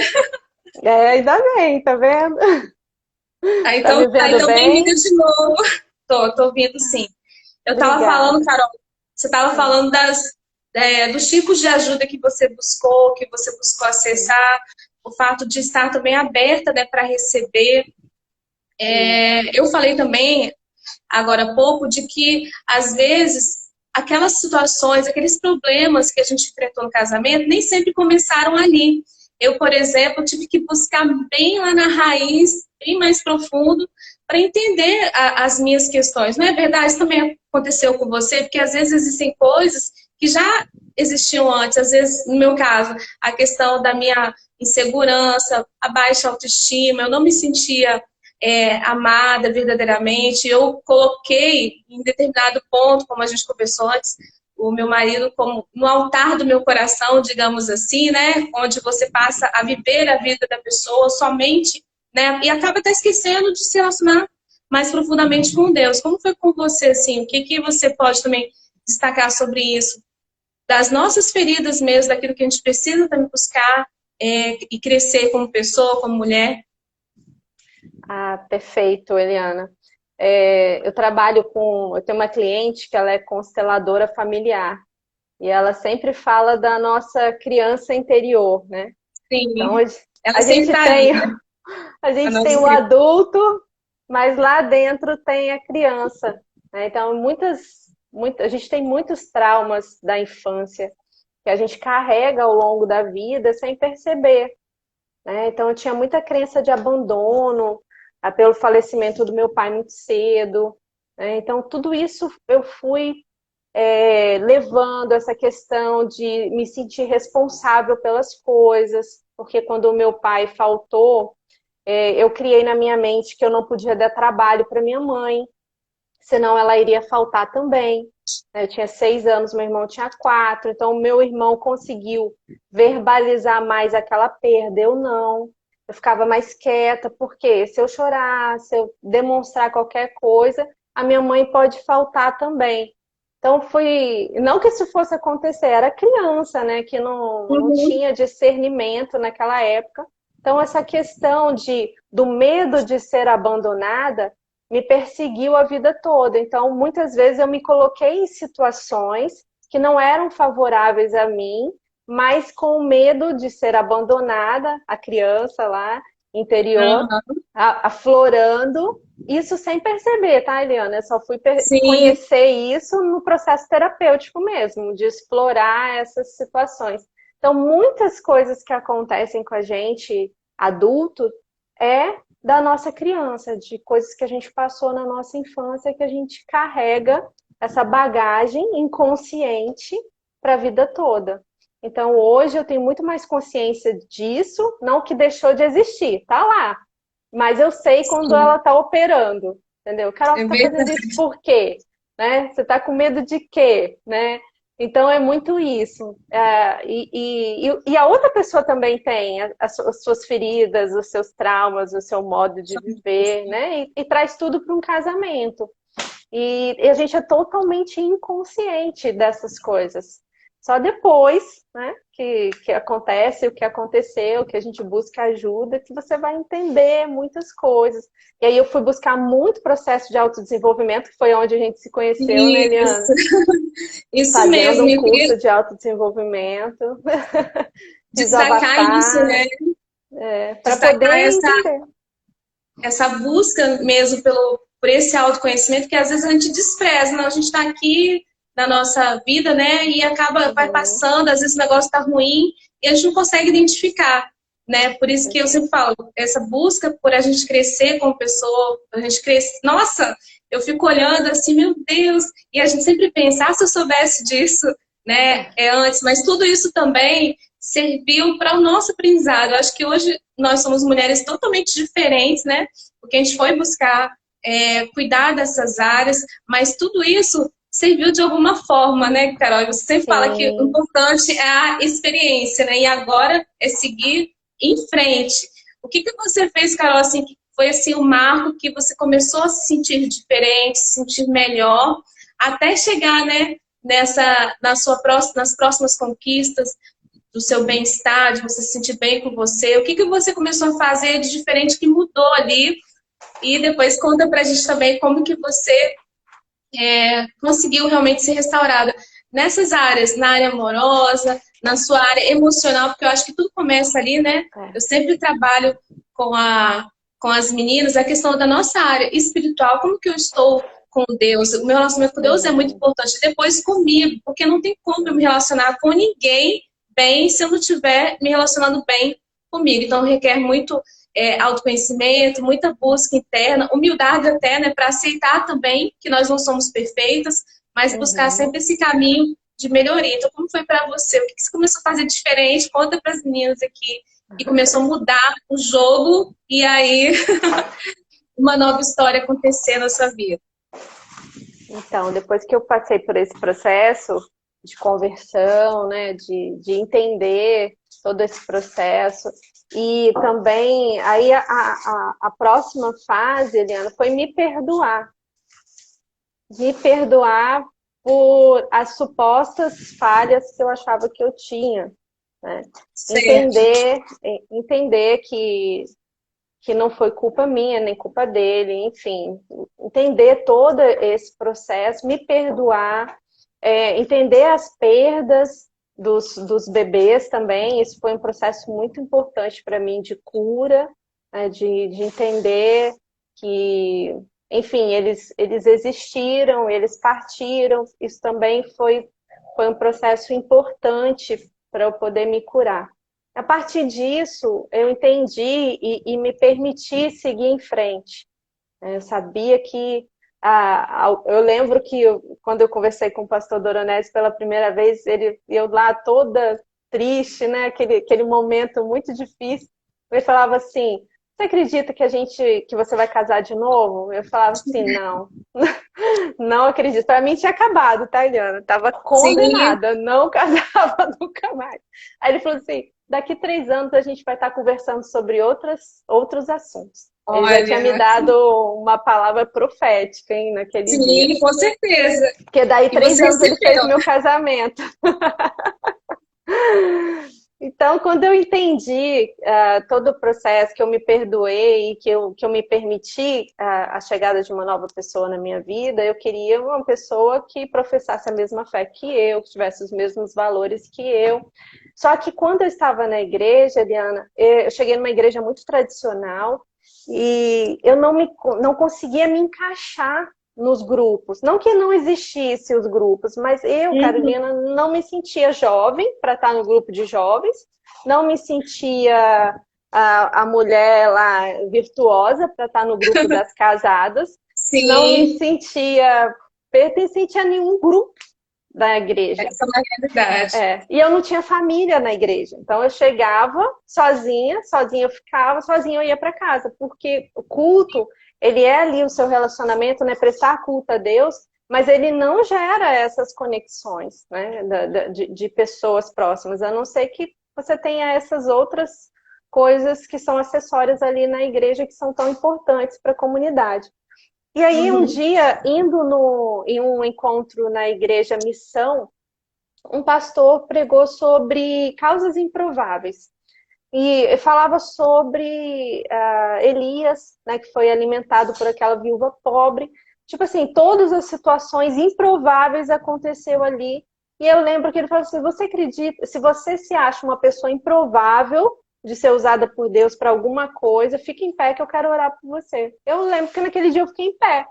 Speaker 2: Ainda bem, tá vendo? Tá me vendo
Speaker 1: Então
Speaker 2: bem?
Speaker 1: bem-vinda de novo. Tô ouvindo sim. Eu tava
Speaker 2: Obrigada.
Speaker 1: falando, Carol, você tava falando dos tipos de ajuda que você buscou acessar, o fato de estar também aberta, né, para receber. Eu falei também, agora há pouco, de que, às vezes, aquelas situações, aqueles problemas que a gente enfrentou no casamento, nem sempre começaram ali. Eu, por exemplo, tive que buscar bem lá na raiz, bem mais profundo, para entender as minhas questões. Não é verdade? Isso também aconteceu com você, porque às vezes existem coisas que já existiam antes. Às vezes, no meu caso, a questão da minha insegurança, a baixa autoestima, eu não me sentia amada verdadeiramente. Eu coloquei em determinado ponto, como a gente conversou antes, o meu marido como no altar do meu coração, digamos assim, né? Onde você passa a viver a vida da pessoa somente né? E acaba até esquecendo de se relacionar mais profundamente com Deus. Como foi com você, assim? O que que você pode também destacar sobre isso? Das nossas feridas mesmo, daquilo que a gente precisa também buscar e crescer como pessoa, como mulher.
Speaker 2: Ah, perfeito, Eliana. Eu tenho uma cliente que ela é consteladora familiar e ela sempre fala da nossa criança interior, né? Então
Speaker 1: Sim, ela
Speaker 2: a
Speaker 1: sempre
Speaker 2: gente
Speaker 1: está ali,
Speaker 2: tem,
Speaker 1: né?
Speaker 2: a
Speaker 1: A
Speaker 2: gente tem
Speaker 1: nossa
Speaker 2: o
Speaker 1: criança.
Speaker 2: adulto, mas lá dentro tem a criança, né? Então a gente tem muitos traumas da infância que a gente carrega ao longo da vida sem perceber, né? Então eu tinha muita crença de abandono, pelo falecimento do meu pai muito cedo, né? Então tudo isso eu fui levando essa questão de me sentir responsável pelas coisas, porque quando o meu pai faltou, eu criei na minha mente que eu não podia dar trabalho para minha mãe, senão ela iria faltar também. Eu tinha 6 anos, meu irmão tinha 4, então o meu irmão conseguiu verbalizar mais aquela perda, eu não. Eu ficava mais quieta, porque se eu chorar, se eu demonstrar qualquer coisa, a minha mãe pode faltar também. Então fui, não que isso fosse acontecer, era criança, né, que não
Speaker 1: Uhum.
Speaker 2: tinha discernimento naquela época. Então essa questão do medo de ser abandonada me perseguiu a vida toda. Então, muitas vezes eu me coloquei em situações que não eram favoráveis a mim, mas com medo de ser abandonada, a criança lá interior,
Speaker 1: Aham.
Speaker 2: aflorando, isso sem perceber, tá, Eliana? Eu só fui
Speaker 1: Sim,
Speaker 2: conhecer isso no processo terapêutico mesmo, de explorar essas situações. Então, muitas coisas que acontecem com a gente, adulto, da nossa criança, de coisas que a gente passou na nossa infância, que a gente carrega essa bagagem inconsciente para a vida toda. Então, hoje eu tenho muito mais consciência disso, não que deixou de existir, tá lá. Mas eu sei quando
Speaker 1: sim,
Speaker 2: ela tá operando, entendeu? Carol,
Speaker 1: é
Speaker 2: você tá fazendo
Speaker 1: verdade.
Speaker 2: isso por quê? Né? Você tá com medo de quê? Né? Então é muito isso. E a outra pessoa também tem as suas feridas, os seus traumas, o seu modo de viver, né? E traz tudo para um casamento. E a gente é totalmente inconsciente dessas coisas. Só depois, né, que acontece o que aconteceu, que a gente busca ajuda, que você vai entender muitas coisas. E aí eu fui buscar muito processo de autodesenvolvimento, que foi onde a gente se conheceu, né, Eliana?
Speaker 1: Isso, isso
Speaker 2: Fazendo
Speaker 1: mesmo.
Speaker 2: um
Speaker 1: Eu queria
Speaker 2: curso de autodesenvolvimento.
Speaker 1: destacar isso,
Speaker 2: Desabafar,
Speaker 1: né?
Speaker 2: para poder
Speaker 1: Destacar
Speaker 2: entender.
Speaker 1: essa busca mesmo por esse autoconhecimento que às vezes a gente despreza, né? A gente está aqui na nossa vida, né? E acaba, vai
Speaker 2: Uhum,
Speaker 1: passando, às vezes o negócio está ruim e a gente não consegue identificar, né? Por isso que eu sempre falo, essa busca por a gente crescer como pessoa, a gente crescer. Nossa, eu fico olhando assim, meu Deus, e a gente sempre pensa, se eu soubesse disso, né, antes, mas tudo isso também serviu para o nosso aprendizado. Eu acho que hoje nós somos mulheres totalmente diferentes, né? Porque a gente foi buscar cuidar dessas áreas, mas tudo isso serviu de alguma forma, né, Carol? Você sempre fala que o
Speaker 2: sim.
Speaker 1: importante é a experiência, né? E agora é seguir em frente. O que que você fez, Carol, assim, que foi assim o marco que você começou a se sentir diferente, se sentir melhor, até chegar, né, nas próximas conquistas, do seu bem-estar, de você se sentir bem com você? O que que você começou a fazer de diferente que mudou ali? E depois conta pra gente também como que você conseguiu realmente ser restaurada nessas áreas, na área amorosa, na sua área emocional, porque eu acho que tudo começa ali, né? Eu
Speaker 2: É,
Speaker 1: sempre trabalho com, com as meninas a questão da nossa área espiritual, como que eu estou com Deus, o meu relacionamento com Deus é muito
Speaker 2: uhum,
Speaker 1: importante, depois comigo, porque não tem como eu me relacionar com ninguém bem se eu não estiver me relacionando bem comigo, então requer muito autoconhecimento, muita busca interna, humildade até, né, para aceitar também que nós não somos perfeitas, mas buscar
Speaker 2: uhum.
Speaker 1: sempre esse caminho de melhoria. Então, como foi para você? O que você começou a fazer diferente? Conta para as meninas aqui. E começou a mudar o jogo e aí uma nova história acontecer na sua vida.
Speaker 2: Então, depois que eu passei por esse processo de conversão, né, de entender todo esse processo, E também, aí a próxima fase, Eliana, foi me perdoar. Me perdoar por as supostas falhas que eu achava que eu tinha, né?
Speaker 1: Certo.
Speaker 2: Entender que não foi culpa minha, nem culpa dele, enfim, entender todo esse processo, me perdoar, entender as perdas dos bebês também, isso foi um processo muito importante para mim de cura, né, de entender que, enfim, eles existiram, eles partiram, isso também foi um processo importante para eu poder me curar. A partir disso, eu entendi e me permiti seguir em frente. Eu sabia que. Eu lembro que quando eu conversei com o pastor Doronés pela primeira vez, eu lá toda triste, né? Aquele momento muito difícil. Ele falava assim: Você acredita que você vai casar de novo? Eu falava assim: Não, não acredito. Para mim tinha acabado, tá, Eliana? Tava
Speaker 1: Sim,
Speaker 2: condenada, não casava nunca mais. Aí ele falou assim: daqui 3 anos a gente vai estar conversando sobre outros assuntos. Ele já tinha me
Speaker 1: olha,
Speaker 2: dado uma palavra profética, hein, naquele dia.
Speaker 1: sim, com certeza.
Speaker 2: Porque daí
Speaker 1: E
Speaker 2: três
Speaker 1: você
Speaker 2: anos ele fez
Speaker 1: recebeu.
Speaker 2: meu casamento. Então, quando eu entendi todo o processo, que eu me perdoei, que eu me permiti a chegada de uma nova pessoa na minha vida, eu queria uma pessoa que professasse a mesma fé que eu, que tivesse os mesmos valores que eu. Só que quando eu estava na igreja, Eliana, eu cheguei numa igreja muito tradicional e eu não conseguia me encaixar nos grupos. Não que não existissem os grupos, mas eu,
Speaker 1: Uhum.
Speaker 2: Carolina, não me sentia jovem para estar no grupo de jovens, não me sentia a mulher lá virtuosa para estar no grupo das casadas, não me
Speaker 1: Sim,
Speaker 2: sentia pertencente a nenhum grupo da igreja.
Speaker 1: essa é uma realidade.
Speaker 2: E eu não tinha família na igreja. Então eu chegava sozinha eu ficava, sozinha eu ia para casa, porque o culto, ele é ali o seu relacionamento, né, prestar culto a Deus, mas ele não gera essas conexões, né, de pessoas próximas, a não ser que você tenha essas outras coisas que são acessórias ali na igreja que são tão importantes para a comunidade. E aí um
Speaker 1: Uhum.
Speaker 2: dia, indo em um encontro na igreja Missão, um pastor pregou sobre causas improváveis e falava sobre Elias, né, que foi alimentado por aquela viúva pobre. Tipo assim, todas as situações improváveis aconteceu ali. E eu lembro que ele falou assim: você acredita, se você se acha uma pessoa improvável de ser usada por Deus para alguma coisa, fique em pé que eu quero orar por você. Eu lembro que naquele dia eu fiquei em pé,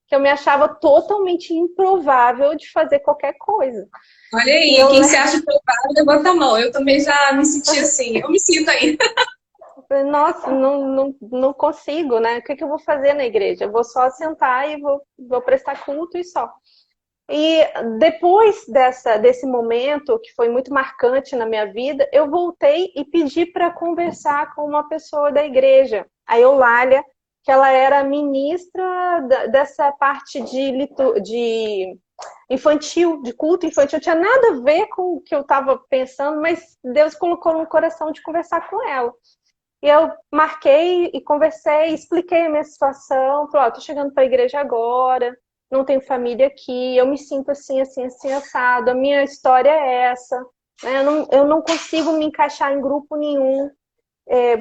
Speaker 2: que eu me achava totalmente improvável de fazer qualquer coisa.
Speaker 1: Olha
Speaker 2: E
Speaker 1: aí,
Speaker 2: eu
Speaker 1: quem se acha preparado, levanta a mão. Eu também já me senti assim. Eu me sinto ainda.
Speaker 2: falei, nossa, não consigo, né? O que eu vou fazer na igreja? Eu vou só sentar e vou prestar culto e só. E depois desse momento, que foi muito marcante na minha vida, eu voltei e pedi para conversar com uma pessoa da igreja, a Eulália, que ela era ministra dessa parte de infantil, de culto infantil. Não tinha nada a ver com o que eu estava pensando, mas Deus colocou no coração de conversar com ela. E eu marquei e conversei, expliquei a minha situação. Falei, ó, tô chegando para a igreja agora, não tenho família aqui, eu me sinto assim, assim, assim, assado. A minha história é essa, né? Eu não consigo me encaixar em grupo nenhum.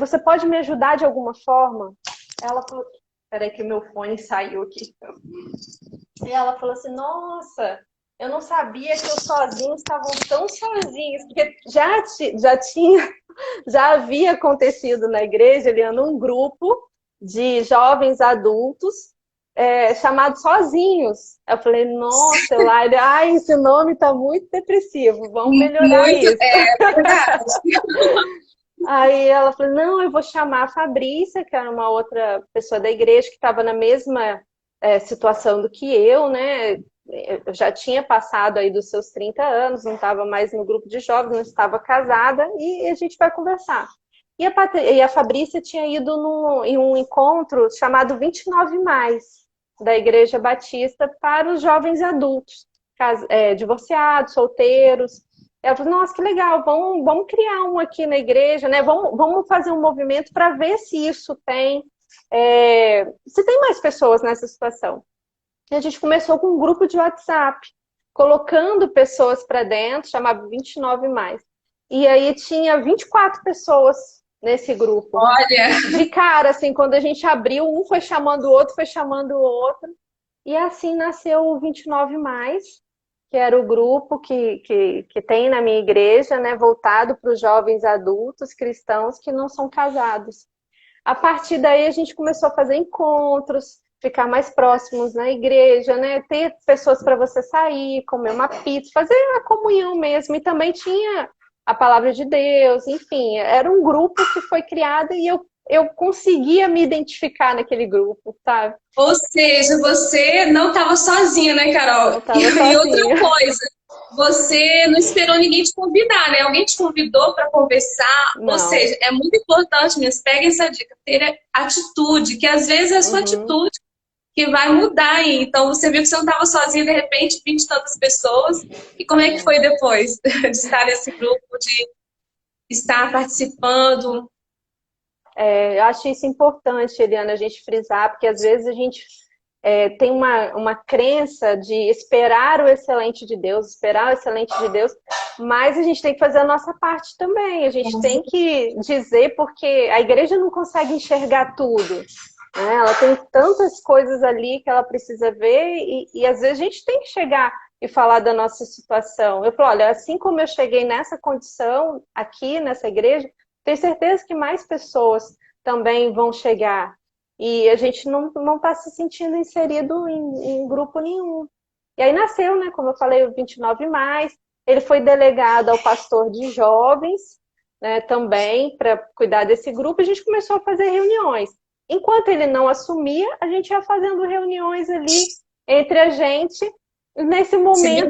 Speaker 2: Você pode me ajudar de alguma forma? Ela falou, peraí que o meu fone saiu aqui. E ela falou assim, nossa, eu não sabia que os sozinhos estavam tão sozinhos, porque já havia acontecido na igreja, Eliana, um grupo de jovens adultos chamado Sozinhos. Eu falei, nossa, Elaine, ai, esse nome tá muito depressivo, vamos melhorar
Speaker 1: Muito,
Speaker 2: isso.
Speaker 1: é verdade.
Speaker 2: Aí ela falou, não, eu vou chamar a Fabrícia, que era uma outra pessoa da igreja que estava na mesma situação do que eu, né? Eu já tinha passado aí dos seus 30 anos, não estava mais no grupo de jovens, não estava casada, e a gente vai conversar. E a Fabrícia tinha ido em um encontro chamado 29 Mais, da Igreja Batista, para os jovens adultos, divorciados, solteiros. Ela falou, nossa, que legal, vamos criar um aqui na igreja, né? Vamos fazer um movimento para ver se isso tem, se tem mais pessoas nessa situação. E a gente começou com um grupo de WhatsApp, colocando pessoas para dentro, chamava 29 mais. E aí tinha 24 pessoas nesse grupo.
Speaker 1: Olha,
Speaker 2: De cara, assim, quando a gente abriu, um foi chamando o outro, foi chamando o outro. E assim nasceu o 29 mais, que era o grupo que tem na minha igreja, né, voltado para os jovens adultos cristãos que não são casados. A partir daí a gente começou a fazer encontros, ficar mais próximos na igreja, né? Ter pessoas para você sair, comer uma pizza, fazer a comunhão mesmo. E também tinha a palavra de Deus, enfim, era um grupo que foi criado e eu conseguia me identificar naquele grupo, sabe?
Speaker 1: ou seja, você não estava sozinha, né, Carol?
Speaker 2: Eu estava
Speaker 1: E outra
Speaker 2: sozinha.
Speaker 1: coisa, você não esperou ninguém te convidar, né? Alguém te convidou para conversar. Ou
Speaker 2: Não.
Speaker 1: seja, é muito importante mesmo, pegue essa dica, ter atitude, que às vezes é a sua
Speaker 2: Uhum.
Speaker 1: atitude que vai mudar aí. Então você viu que você não estava sozinha, de repente, 20 e tantas pessoas. E como é que foi depois de estar nesse grupo, de estar participando?
Speaker 2: Eu acho isso importante, Eliana, a gente frisar, porque às vezes a gente tem uma crença de esperar o excelente de Deus, esperar o excelente de Deus, mas a gente tem que fazer a nossa parte também. A gente tem que dizer, porque a igreja não consegue enxergar tudo, né? Ela tem tantas coisas ali que ela precisa ver e às vezes a gente tem que chegar e falar da nossa situação. Eu falo, olha, assim como eu cheguei nessa condição aqui nessa igreja, tenho certeza que mais pessoas também vão chegar. E a gente não está se sentindo inserido em grupo nenhum. E aí nasceu, né, como eu falei, o 29 mais. Ele foi delegado ao pastor de jovens, né, também, para cuidar desse grupo. A gente começou a fazer reuniões. Enquanto ele não assumia, a gente ia fazendo reuniões ali entre a gente. Nesse momento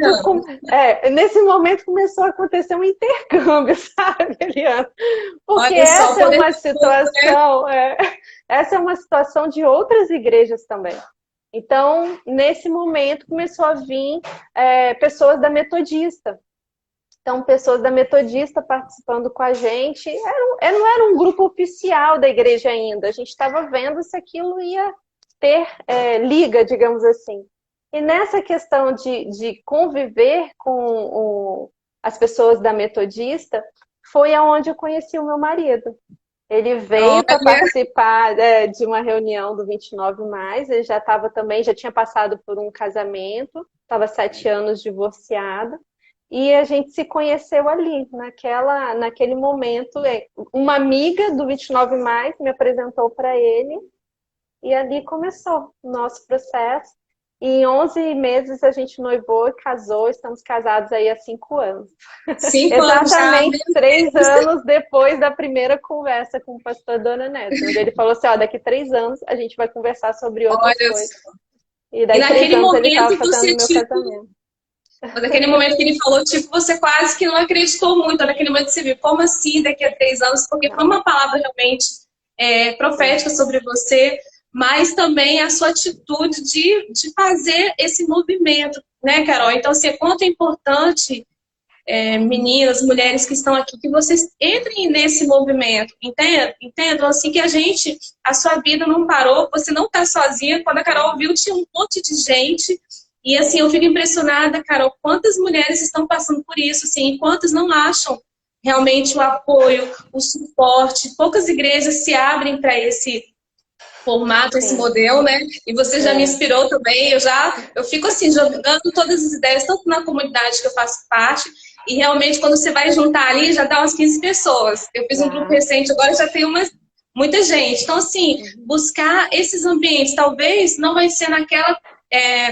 Speaker 2: começou a acontecer um intercâmbio, sabe, Eliana? Porque
Speaker 1: Olha só, o
Speaker 2: essa é
Speaker 1: poder
Speaker 2: uma
Speaker 1: do fogo, né?
Speaker 2: situação, essa é uma situação de outras igrejas também. Então, nesse momento, começou a vir pessoas da Metodista. Então, pessoas da Metodista participando com a gente. Não era um grupo oficial da igreja ainda. A gente estava vendo se aquilo ia ter liga, digamos assim. E nessa questão de conviver com as pessoas da Metodista, foi aonde eu conheci o meu marido. Ele veio para
Speaker 1: Olha,
Speaker 2: participar de uma reunião do 29 mais. Ele já estava também, já tinha passado por um casamento, estava 7 anos divorciado. E a gente se conheceu ali, naquele momento. Uma amiga do 29 mais me apresentou para ele e ali começou o nosso processo. E em 11 meses a gente noivou e casou, estamos casados aí há 5 anos.
Speaker 1: 5 anos já,
Speaker 2: Exatamente
Speaker 1: meu
Speaker 2: 3
Speaker 1: Deus.
Speaker 2: anos depois da primeira conversa com o pastor Dona Neto, onde ele falou assim, ó, daqui 3 anos a gente vai conversar sobre outras
Speaker 1: Olha
Speaker 2: coisas.
Speaker 1: só.
Speaker 2: E
Speaker 1: E
Speaker 2: daí 3
Speaker 1: naquele
Speaker 2: anos ele estava
Speaker 1: momento
Speaker 2: fazendo
Speaker 1: você,
Speaker 2: o meu
Speaker 1: tipo,
Speaker 2: casamento.
Speaker 1: naquele momento que ele falou, tipo, você quase que não acreditou muito. Naquele momento você viu, como assim daqui a 3 anos? Porque foi
Speaker 2: Não,
Speaker 1: uma palavra realmente
Speaker 2: sim,
Speaker 1: profética sobre você, mas também a sua atitude de fazer esse movimento, né, Carol? Então, assim, é quanto é importante, meninas, mulheres que estão aqui, que vocês entrem nesse movimento, entendam, assim, que a sua vida não parou, você não está sozinha. Quando a Carol viu, tinha um monte de gente. E assim, eu fico impressionada, Carol, quantas mulheres estão passando por isso, assim, e quantas não acham realmente o apoio, o suporte. Poucas igrejas se abrem para esse formato, esse
Speaker 2: sim.
Speaker 1: modelo, né? E você já me
Speaker 2: É.
Speaker 1: inspirou também. Eu fico assim, jogando todas as ideias, tanto na comunidade que eu faço parte, e realmente quando você vai juntar ali, já dá umas 15 pessoas. Eu fiz um grupo
Speaker 2: Dá.
Speaker 1: recente, agora já tem muita gente. Então, assim,
Speaker 2: Uhum.
Speaker 1: buscar esses ambientes, talvez não vai ser naquela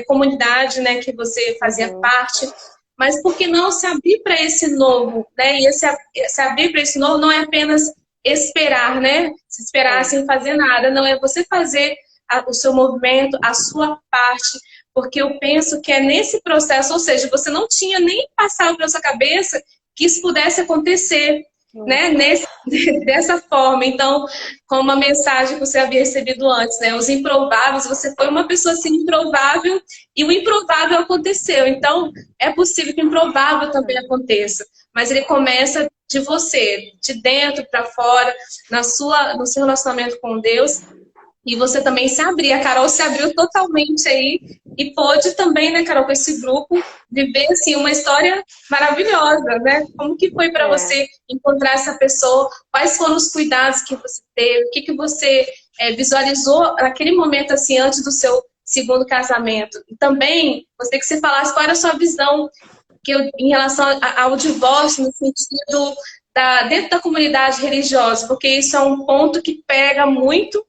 Speaker 1: comunidade, né, que você fazia
Speaker 2: Uhum.
Speaker 1: parte, mas por que não se abrir para esse novo, né? E se abrir para esse novo não é apenas esperar, né? Se esperar
Speaker 2: É.
Speaker 1: sem fazer nada, não é você fazer o seu movimento, a sua parte, porque eu penso que é nesse processo, ou seja, você não tinha nem passado pela sua cabeça que isso pudesse acontecer,
Speaker 2: Uhum.
Speaker 1: né? Dessa forma. Então, como uma mensagem que você havia recebido antes, né? Os improváveis, você foi uma pessoa assim improvável e o improvável aconteceu. Então, é possível que o improvável também aconteça. mas ele começa de você, de dentro para fora, no seu relacionamento com Deus. E você também se abrir. A Carol se abriu totalmente aí e pôde também, né, Carol, com esse grupo, viver assim, uma história maravilhosa, né? Como que foi para
Speaker 2: É.
Speaker 1: você encontrar essa pessoa? Quais foram os cuidados que você teve? O que que você visualizou naquele momento, assim, antes do seu segundo casamento? E também, gostaria que você falasse qual era a sua visão em relação ao divórcio, no sentido dentro da comunidade religiosa, porque isso é um ponto que pega muito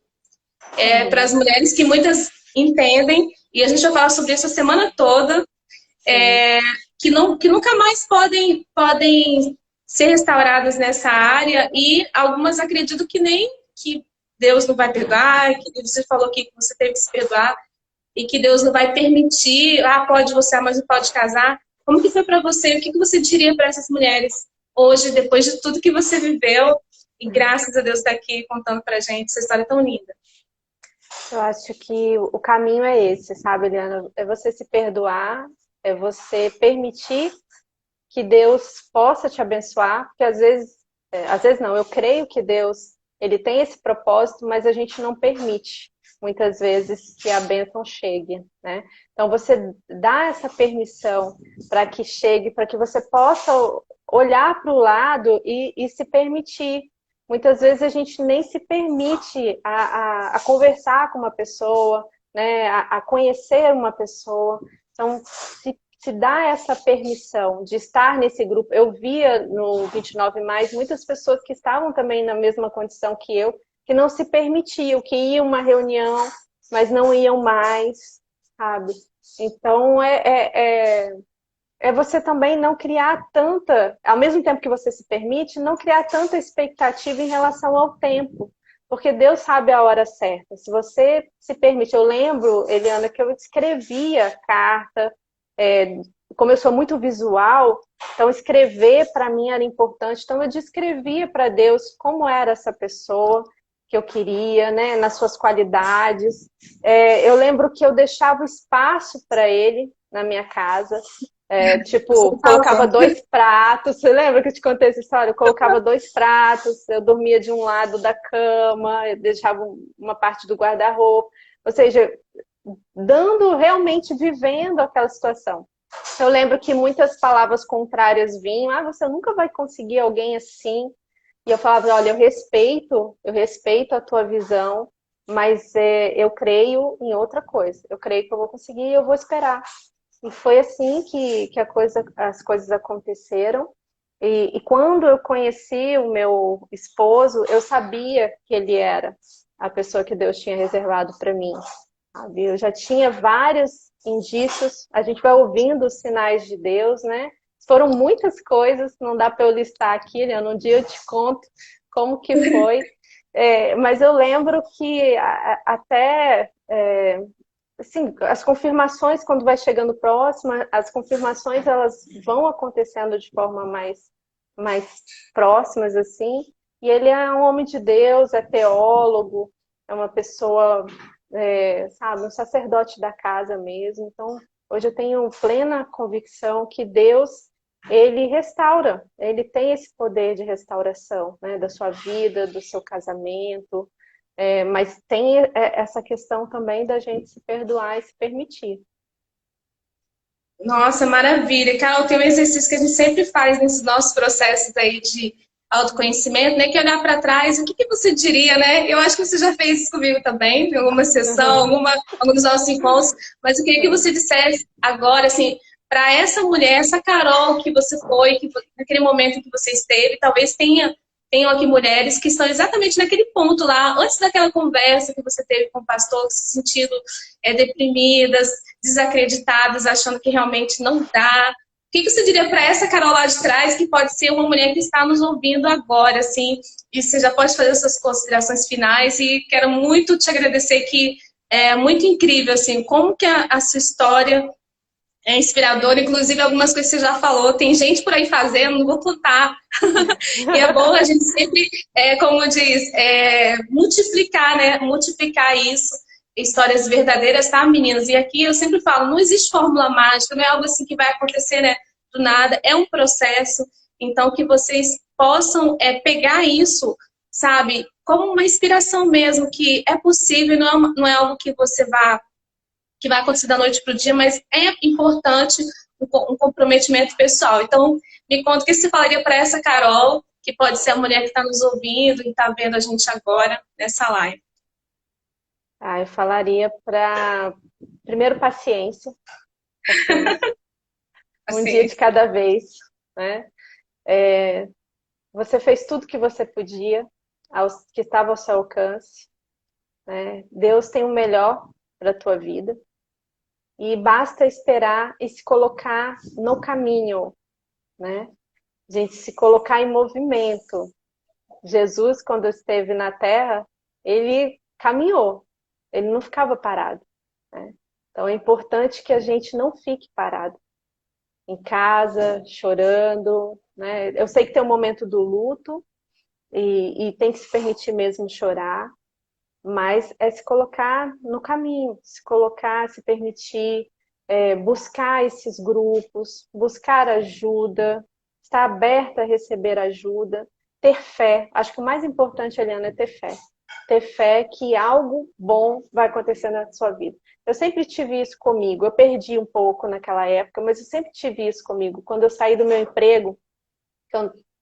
Speaker 1: para as mulheres, que muitas entendem, e a gente vai falar sobre isso a semana toda, que nunca mais podem ser restauradas nessa área, e algumas acreditam que nem que Deus não vai perdoar, que você falou que você teve que se perdoar, e que Deus não vai permitir, pode você, mas não pode casar. Como que foi para você? O que você diria para essas mulheres hoje, depois de tudo que você viveu, e graças a Deus está aqui contando para gente essa história tão linda?
Speaker 2: Eu acho que o caminho é esse, sabe, Eliana? É você se perdoar, é você permitir que Deus possa te abençoar, porque às vezes não, eu creio que Deus, ele tem esse propósito, mas a gente não permite, muitas vezes, que a bênção chegue, né? Então, você dá essa permissão para que chegue, para que você possa olhar para o lado e se permitir. Muitas vezes a gente nem se permite a conversar com uma pessoa, né, a conhecer uma pessoa. Então, se dá essa permissão de estar nesse grupo. Eu via no 29 Mais muitas pessoas que estavam também na mesma condição que eu, que não se permitiam, que iam uma reunião, mas não iam mais, sabe? Então, é você também não criar tanta, ao mesmo tempo que você se permite, não criar tanta expectativa em relação ao tempo, porque Deus sabe a hora certa. Se você se permite, eu lembro, Eliana, que eu escrevia carta, como eu sou muito visual, então escrever para mim era importante, então eu descrevia para Deus como era essa pessoa que eu queria, né, nas suas qualidades. Eu lembro que eu deixava espaço para ele na minha casa. Tipo, colocava 2 pratos. Você lembra que eu te contei essa história? Eu colocava 2 pratos, eu dormia de um lado da cama, eu deixava uma parte do guarda-roupa. Ou seja, realmente vivendo aquela situação. Eu lembro que muitas palavras contrárias vinham. Você nunca vai conseguir alguém assim. E eu falava, olha, eu respeito a tua visão, mas eu creio em outra coisa. Eu creio que eu vou conseguir e eu vou esperar. E foi assim que as coisas aconteceram. E quando eu conheci o meu esposo, eu sabia que ele era a pessoa que Deus tinha reservado para mim. Sabe? Eu já tinha vários indícios. A gente vai ouvindo os sinais de Deus, né? Foram muitas coisas, não dá para eu listar aqui, né? Um dia eu te conto como que foi. Mas eu lembro que até... assim, as confirmações, quando vai chegando próxima, as confirmações elas vão acontecendo de forma mais próximas, assim. E ele é um homem de Deus, é teólogo, é uma pessoa, sabe, um sacerdote da casa mesmo. Então, hoje eu tenho plena convicção que Deus, ele restaura, ele tem esse poder de restauração, né, da sua vida, do seu casamento. Mas tem essa questão também da gente se perdoar e se permitir.
Speaker 1: Nossa, maravilha. Carol, tem um exercício que a gente sempre faz nesses nossos processos aí de autoconhecimento, né? Que é olhar para trás, o que que você diria, né? Eu acho que você já fez isso comigo também, em alguma sessão, algum dos nossos encontros, mas eu queria que você dissesse agora, assim, para essa mulher, essa Carol que você foi, naquele momento que você esteve, talvez tenham aqui mulheres que estão exatamente naquele ponto lá, antes daquela conversa que você teve com o pastor, se sentindo deprimidas, desacreditadas, achando que realmente não dá. O que você diria para essa Carol lá de trás, que pode ser uma mulher que está nos ouvindo agora, assim, e você já pode fazer suas considerações finais, e quero muito te agradecer, que é muito incrível, assim, como que a sua história é inspiradora, inclusive algumas coisas que você já falou, tem gente por aí fazendo, não vou contar. E é bom a gente sempre, como diz, multiplicar, né? Multiplicar isso, histórias verdadeiras, tá, meninas? E aqui eu sempre falo, não existe fórmula mágica, não é algo assim que vai acontecer, né, do nada, é um processo. Então, que vocês possam pegar isso, sabe, como uma inspiração mesmo, que é possível, não é algo que vai acontecer da noite para o dia, mas é importante um comprometimento pessoal. Então, me conta o que você falaria para essa Carol, que pode ser a mulher que está nos ouvindo e está vendo a gente agora nessa live.
Speaker 2: Eu falaria para, primeiro, paciência. Um dia de cada vez, né? Você fez tudo que você podia, que estava ao seu alcance, né? Deus tem o melhor para a tua vida. E basta esperar e se colocar no caminho, né? A gente se colocar em movimento. Jesus, quando esteve na Terra, ele caminhou, ele não ficava parado, né? Então é importante que a gente não fique parado em casa, chorando, né? Eu sei que tem um momento do luto e tem que se permitir mesmo chorar, mas é se colocar no caminho, se colocar, se permitir, buscar esses grupos, buscar ajuda, estar aberta a receber ajuda, ter fé. Acho que o mais importante, Eliana, é ter fé. Ter fé que algo bom vai acontecer na sua vida. Eu sempre tive isso comigo. Eu perdi um pouco naquela época, mas eu sempre tive isso comigo. Quando eu saí do meu emprego,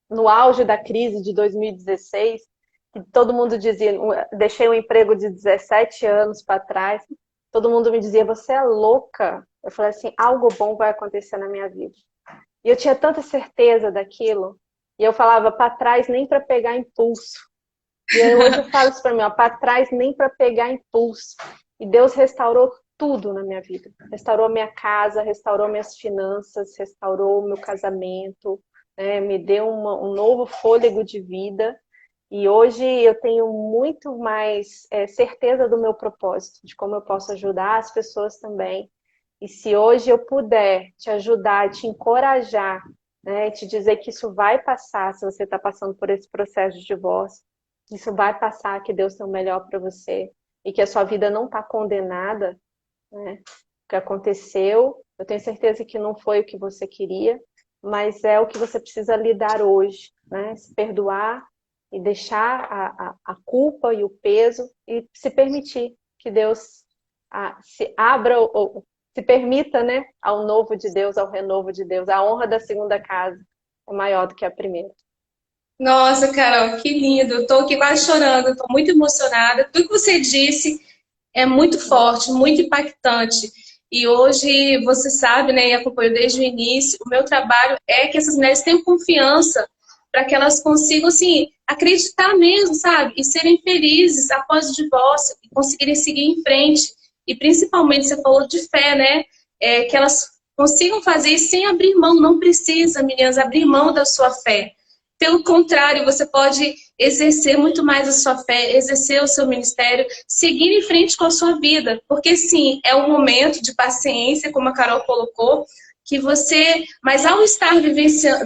Speaker 2: no auge da crise de 2016, que todo mundo dizia, deixei um emprego de 17 anos para trás, todo mundo me dizia, você é louca. Eu falei assim, algo bom vai acontecer na minha vida. E eu tinha tanta certeza daquilo, e eu falava, para trás nem para pegar impulso. E aí, hoje eu falo isso para mim, para trás nem para pegar impulso. E Deus restaurou tudo na minha vida. Restaurou minha casa, restaurou minhas finanças, restaurou meu casamento, né? Me deu um novo fôlego de vida. E hoje eu tenho muito mais certeza do meu propósito, de como eu posso ajudar as pessoas também. E se hoje eu puder te ajudar, te encorajar, né, te dizer que isso vai passar, se você está passando por esse processo de divórcio, que isso vai passar, que Deus tem o melhor para você e que a sua vida não está condenada, né? O que aconteceu, eu tenho certeza que não foi o que você queria, mas é o que você precisa lidar hoje, né? Se perdoar e deixar a culpa e o peso e se permitir que Deus se abra ou se permita, né, ao novo de Deus, ao renovo de Deus. A honra da segunda casa é maior do que a primeira.
Speaker 1: Nossa, Carol, que lindo. Eu tô aqui quase chorando, tô muito emocionada. Tudo que você disse é muito forte, muito impactante. E hoje, você sabe, né, e acompanho desde o início, o meu trabalho é que essas mulheres tenham confiança para que elas consigam, assim, acreditar mesmo, sabe? E serem felizes após o divórcio e conseguirem seguir em frente. E principalmente, você falou de fé, né? Que elas consigam fazer isso sem abrir mão. Não precisa, meninas, abrir mão da sua fé. Pelo contrário, você pode exercer muito mais a sua fé, exercer o seu ministério, seguir em frente com a sua vida. Porque sim, é um momento de paciência, como a Carol colocou, que você, mas ao estar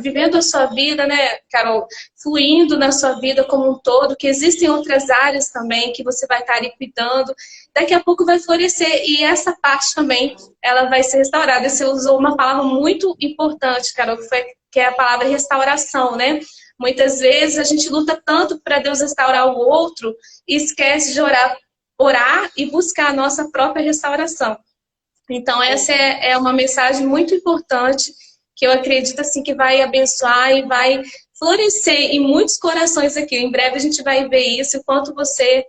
Speaker 1: vivendo a sua vida, né, Carol, fluindo na sua vida como um todo, que existem outras áreas também que você vai estar ali cuidando, daqui a pouco vai florescer e essa parte também, ela vai ser restaurada. Você usou uma palavra muito importante, Carol, que é a palavra restauração, né? Muitas vezes a gente luta tanto para Deus restaurar o outro e esquece de orar e buscar a nossa própria restauração. Então essa é uma mensagem muito importante que eu acredito assim que vai abençoar e vai florescer em muitos corações aqui. Em breve a gente vai ver isso, o quanto você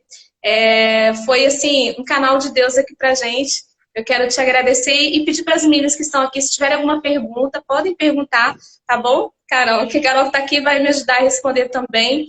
Speaker 1: foi assim um canal de Deus aqui pra gente. Eu quero te agradecer e pedir para as meninas que estão aqui, se tiverem alguma pergunta, podem perguntar, tá bom, Carol? Que a Carol está aqui, vai me ajudar a responder também.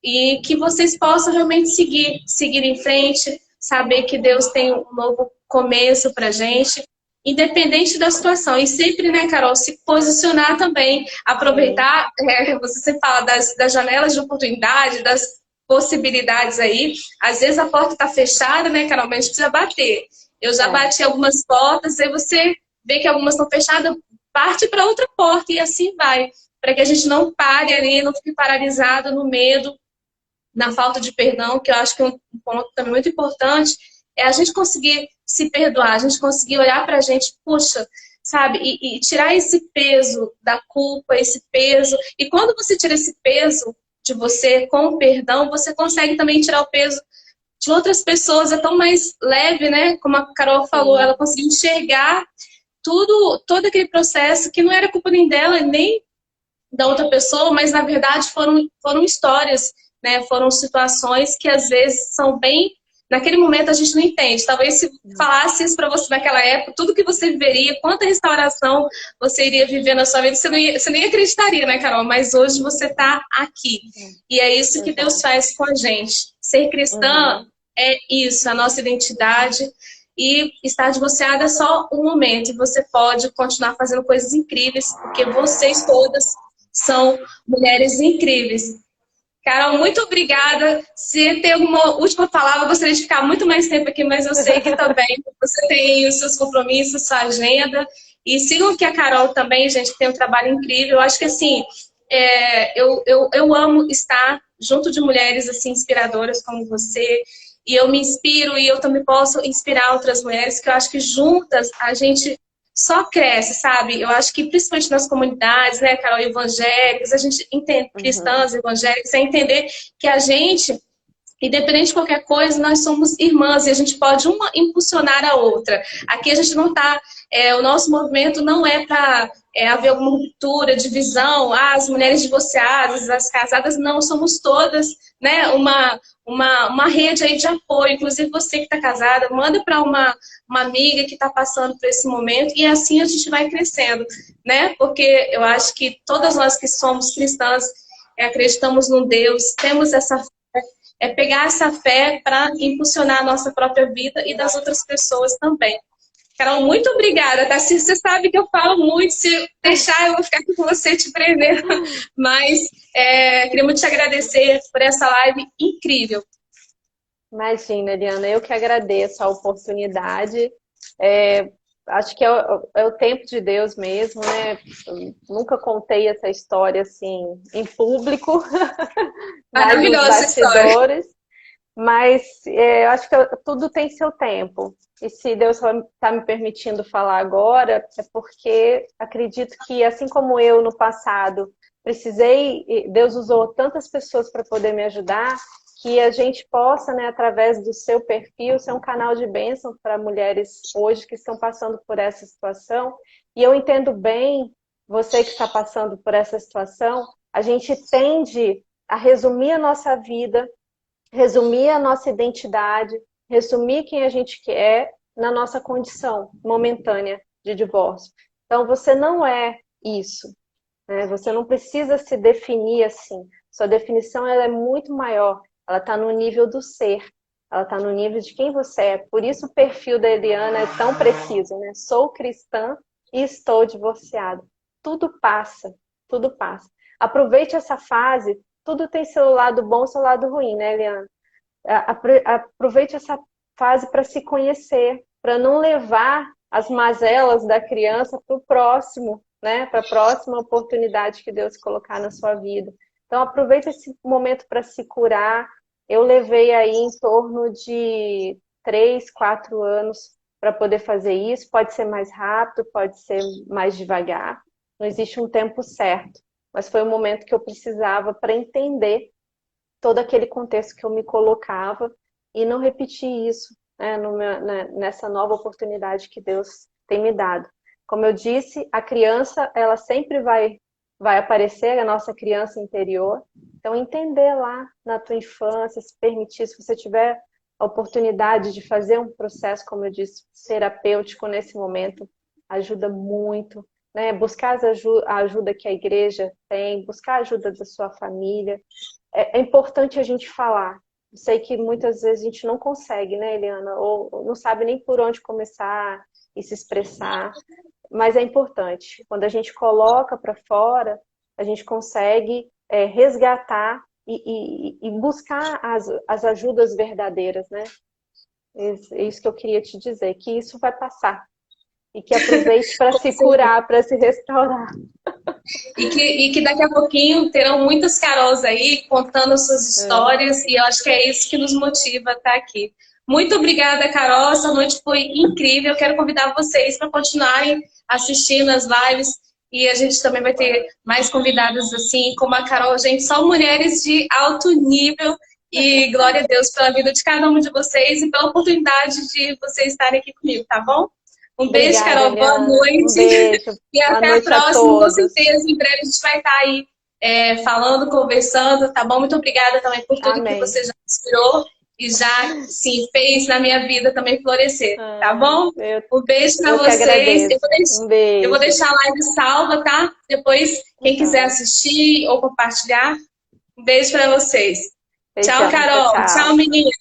Speaker 1: E que vocês possam realmente seguir em frente, saber que Deus tem um novo começo pra gente, independente da situação. E sempre, né, Carol, se posicionar também, aproveitar, você sempre fala das janelas de oportunidade, das possibilidades aí. Às vezes a porta está fechada, né, Carol, mas a gente precisa bater. Eu já bati algumas portas, aí você vê que algumas estão fechadas, parte para outra porta e assim vai. Para que a gente não pare ali, não fique paralisado no medo, na falta de perdão, que eu acho que um ponto também muito importante é a gente conseguir se perdoar, a gente conseguir olhar para a gente, puxa, sabe? E tirar esse peso da culpa, esse peso. E quando você tira esse peso de você com o perdão, você consegue também tirar o peso de outras pessoas. É tão mais leve, né? Como a Carol falou,
Speaker 2: Sim.
Speaker 1: ela conseguiu enxergar tudo, todo aquele processo que não era culpa nem dela, nem da outra pessoa, mas na verdade foram histórias, né? Foram situações que às vezes são bem. Naquele momento a gente não entende. Talvez se falasse isso para você naquela época, tudo que você viveria, quanta restauração você iria viver na sua vida, você nem acreditaria, né, Carol? Mas hoje você está aqui. E é isso que Deus
Speaker 2: Exato.
Speaker 1: faz com a gente. Ser cristã
Speaker 2: Uhum.
Speaker 1: é isso, a nossa identidade. E estar divorciada é só um momento. E você pode continuar fazendo coisas incríveis, porque vocês todas são mulheres incríveis. Carol, muito obrigada. Se tem alguma última palavra, eu gostaria de ficar muito mais tempo aqui, mas eu sei que também você tem os seus compromissos, sua agenda. E sigam que a Carol também, gente, que tem um trabalho incrível. Eu acho que, assim, eu amo estar junto de mulheres, assim, inspiradoras como você. E eu me inspiro e eu também posso inspirar outras mulheres, que eu acho que juntas a gente só cresce, sabe? Eu acho que principalmente nas comunidades, né, Carol, evangélicas, a gente entende,
Speaker 2: Uhum.
Speaker 1: cristãs, evangélicas, é entender que a gente, independente de qualquer coisa, nós somos irmãs e a gente pode uma impulsionar a outra. Aqui a gente não está. O nosso movimento não é para haver alguma ruptura, divisão, as mulheres divorciadas, as casadas, não, somos todas, né, uma rede aí de apoio. Inclusive você que está casada, manda para uma amiga que está passando por esse momento e assim a gente vai crescendo, né? Porque eu acho que todas nós que somos cristãs acreditamos num Deus, temos essa pegar essa fé para impulsionar a nossa própria vida e das outras pessoas também. Carol, muito obrigada, tá? Você sabe que eu falo muito, se deixar eu vou ficar aqui com você te prender, mas queria muito te agradecer por essa live incrível.
Speaker 2: Imagina, Eliana, eu que agradeço a oportunidade. É, acho que é o tempo de Deus mesmo, né? Eu nunca contei essa história assim em público, mais nos
Speaker 1: Maravilhosa essa história.
Speaker 2: bastidores, mas eu acho que tudo tem seu tempo. E se Deus está me permitindo falar agora, é porque acredito que, assim como eu no passado precisei, Deus usou tantas pessoas para poder me ajudar, que a gente possa, né, através do seu perfil, ser um canal de bênção para mulheres hoje que estão passando por essa situação. E eu entendo bem você que está passando por essa situação, a gente tende a resumir a nossa vida, resumir a nossa identidade, resumir quem a gente quer na nossa condição momentânea de divórcio. Então, você não é isso, né? Você não precisa se definir assim. Sua definição ela é muito maior. Ela está no nível do ser. Ela está no nível de quem você é. Por isso o perfil da Eliana é tão preciso, né? Sou cristã e estou divorciada. Tudo passa, tudo passa. Aproveite essa fase. Tudo tem seu lado bom e seu lado ruim, né, Eliana? Aproveite essa fase para se conhecer, para não levar as mazelas da criança para o próximo, né? Para a próxima oportunidade que Deus colocar na sua vida. Então, aproveite esse momento para se curar. Eu levei aí em torno de 3, 4 anos para poder fazer isso. Pode ser mais rápido, pode ser mais devagar. Não existe um tempo certo. Mas foi um momento que eu precisava para entender todo aquele contexto que eu me colocava e não repetir isso, né, nessa nova oportunidade que Deus tem me dado. Como eu disse, a criança, ela sempre vai aparecer, a nossa criança interior. Então, entender lá na tua infância, se permitir, se você tiver a oportunidade de fazer um processo, como eu disse, terapêutico nesse momento, ajuda muito, né? Buscar a ajuda que a igreja tem, buscar a ajuda da sua família. É importante a gente falar. Eu sei que muitas vezes a gente não consegue, né, Eliana? Ou não sabe nem por onde começar e se expressar. Mas é importante. Quando a gente coloca para fora, a gente consegue resgatar e buscar as ajudas verdadeiras, né? É isso que eu queria te dizer, que isso vai passar. E que aproveite para se curar, para se restaurar.
Speaker 1: E que daqui a pouquinho terão muitas Carols aí contando suas histórias, e eu acho que é isso que nos motiva a estar aqui. Muito obrigada, Carol. Essa noite foi incrível. Eu quero convidar vocês para continuarem assistindo as lives. E a gente também vai ter mais convidadas assim, como a Carol. Gente, só mulheres de alto nível. E glória a Deus pela vida de cada um de vocês e pela oportunidade de vocês estarem aqui comigo, tá bom? Um beijo,
Speaker 2: Obrigada,
Speaker 1: Carol. Boa
Speaker 2: Eliana. Um
Speaker 1: noite.
Speaker 2: beijo.
Speaker 1: E
Speaker 2: Boa
Speaker 1: até a
Speaker 2: noite a
Speaker 1: próxima. Com
Speaker 2: todos.
Speaker 1: certeza, em breve a gente vai estar aí falando, conversando, tá bom? Muito obrigada também por tudo que
Speaker 2: Amém.
Speaker 1: você já inspirou e já, sim, fez na minha vida também florescer, tá bom? Um beijo para
Speaker 2: Eu que
Speaker 1: vocês.
Speaker 2: agradeço. Um
Speaker 1: Eu vou
Speaker 2: beijo.
Speaker 1: deixar a live salva, tá? Depois, quem quiser
Speaker 2: Tá.
Speaker 1: assistir ou compartilhar, um beijo para vocês. Tchau,
Speaker 2: Beijão. Tchau,
Speaker 1: Carol. Tchau,
Speaker 2: tchau.
Speaker 1: meninas.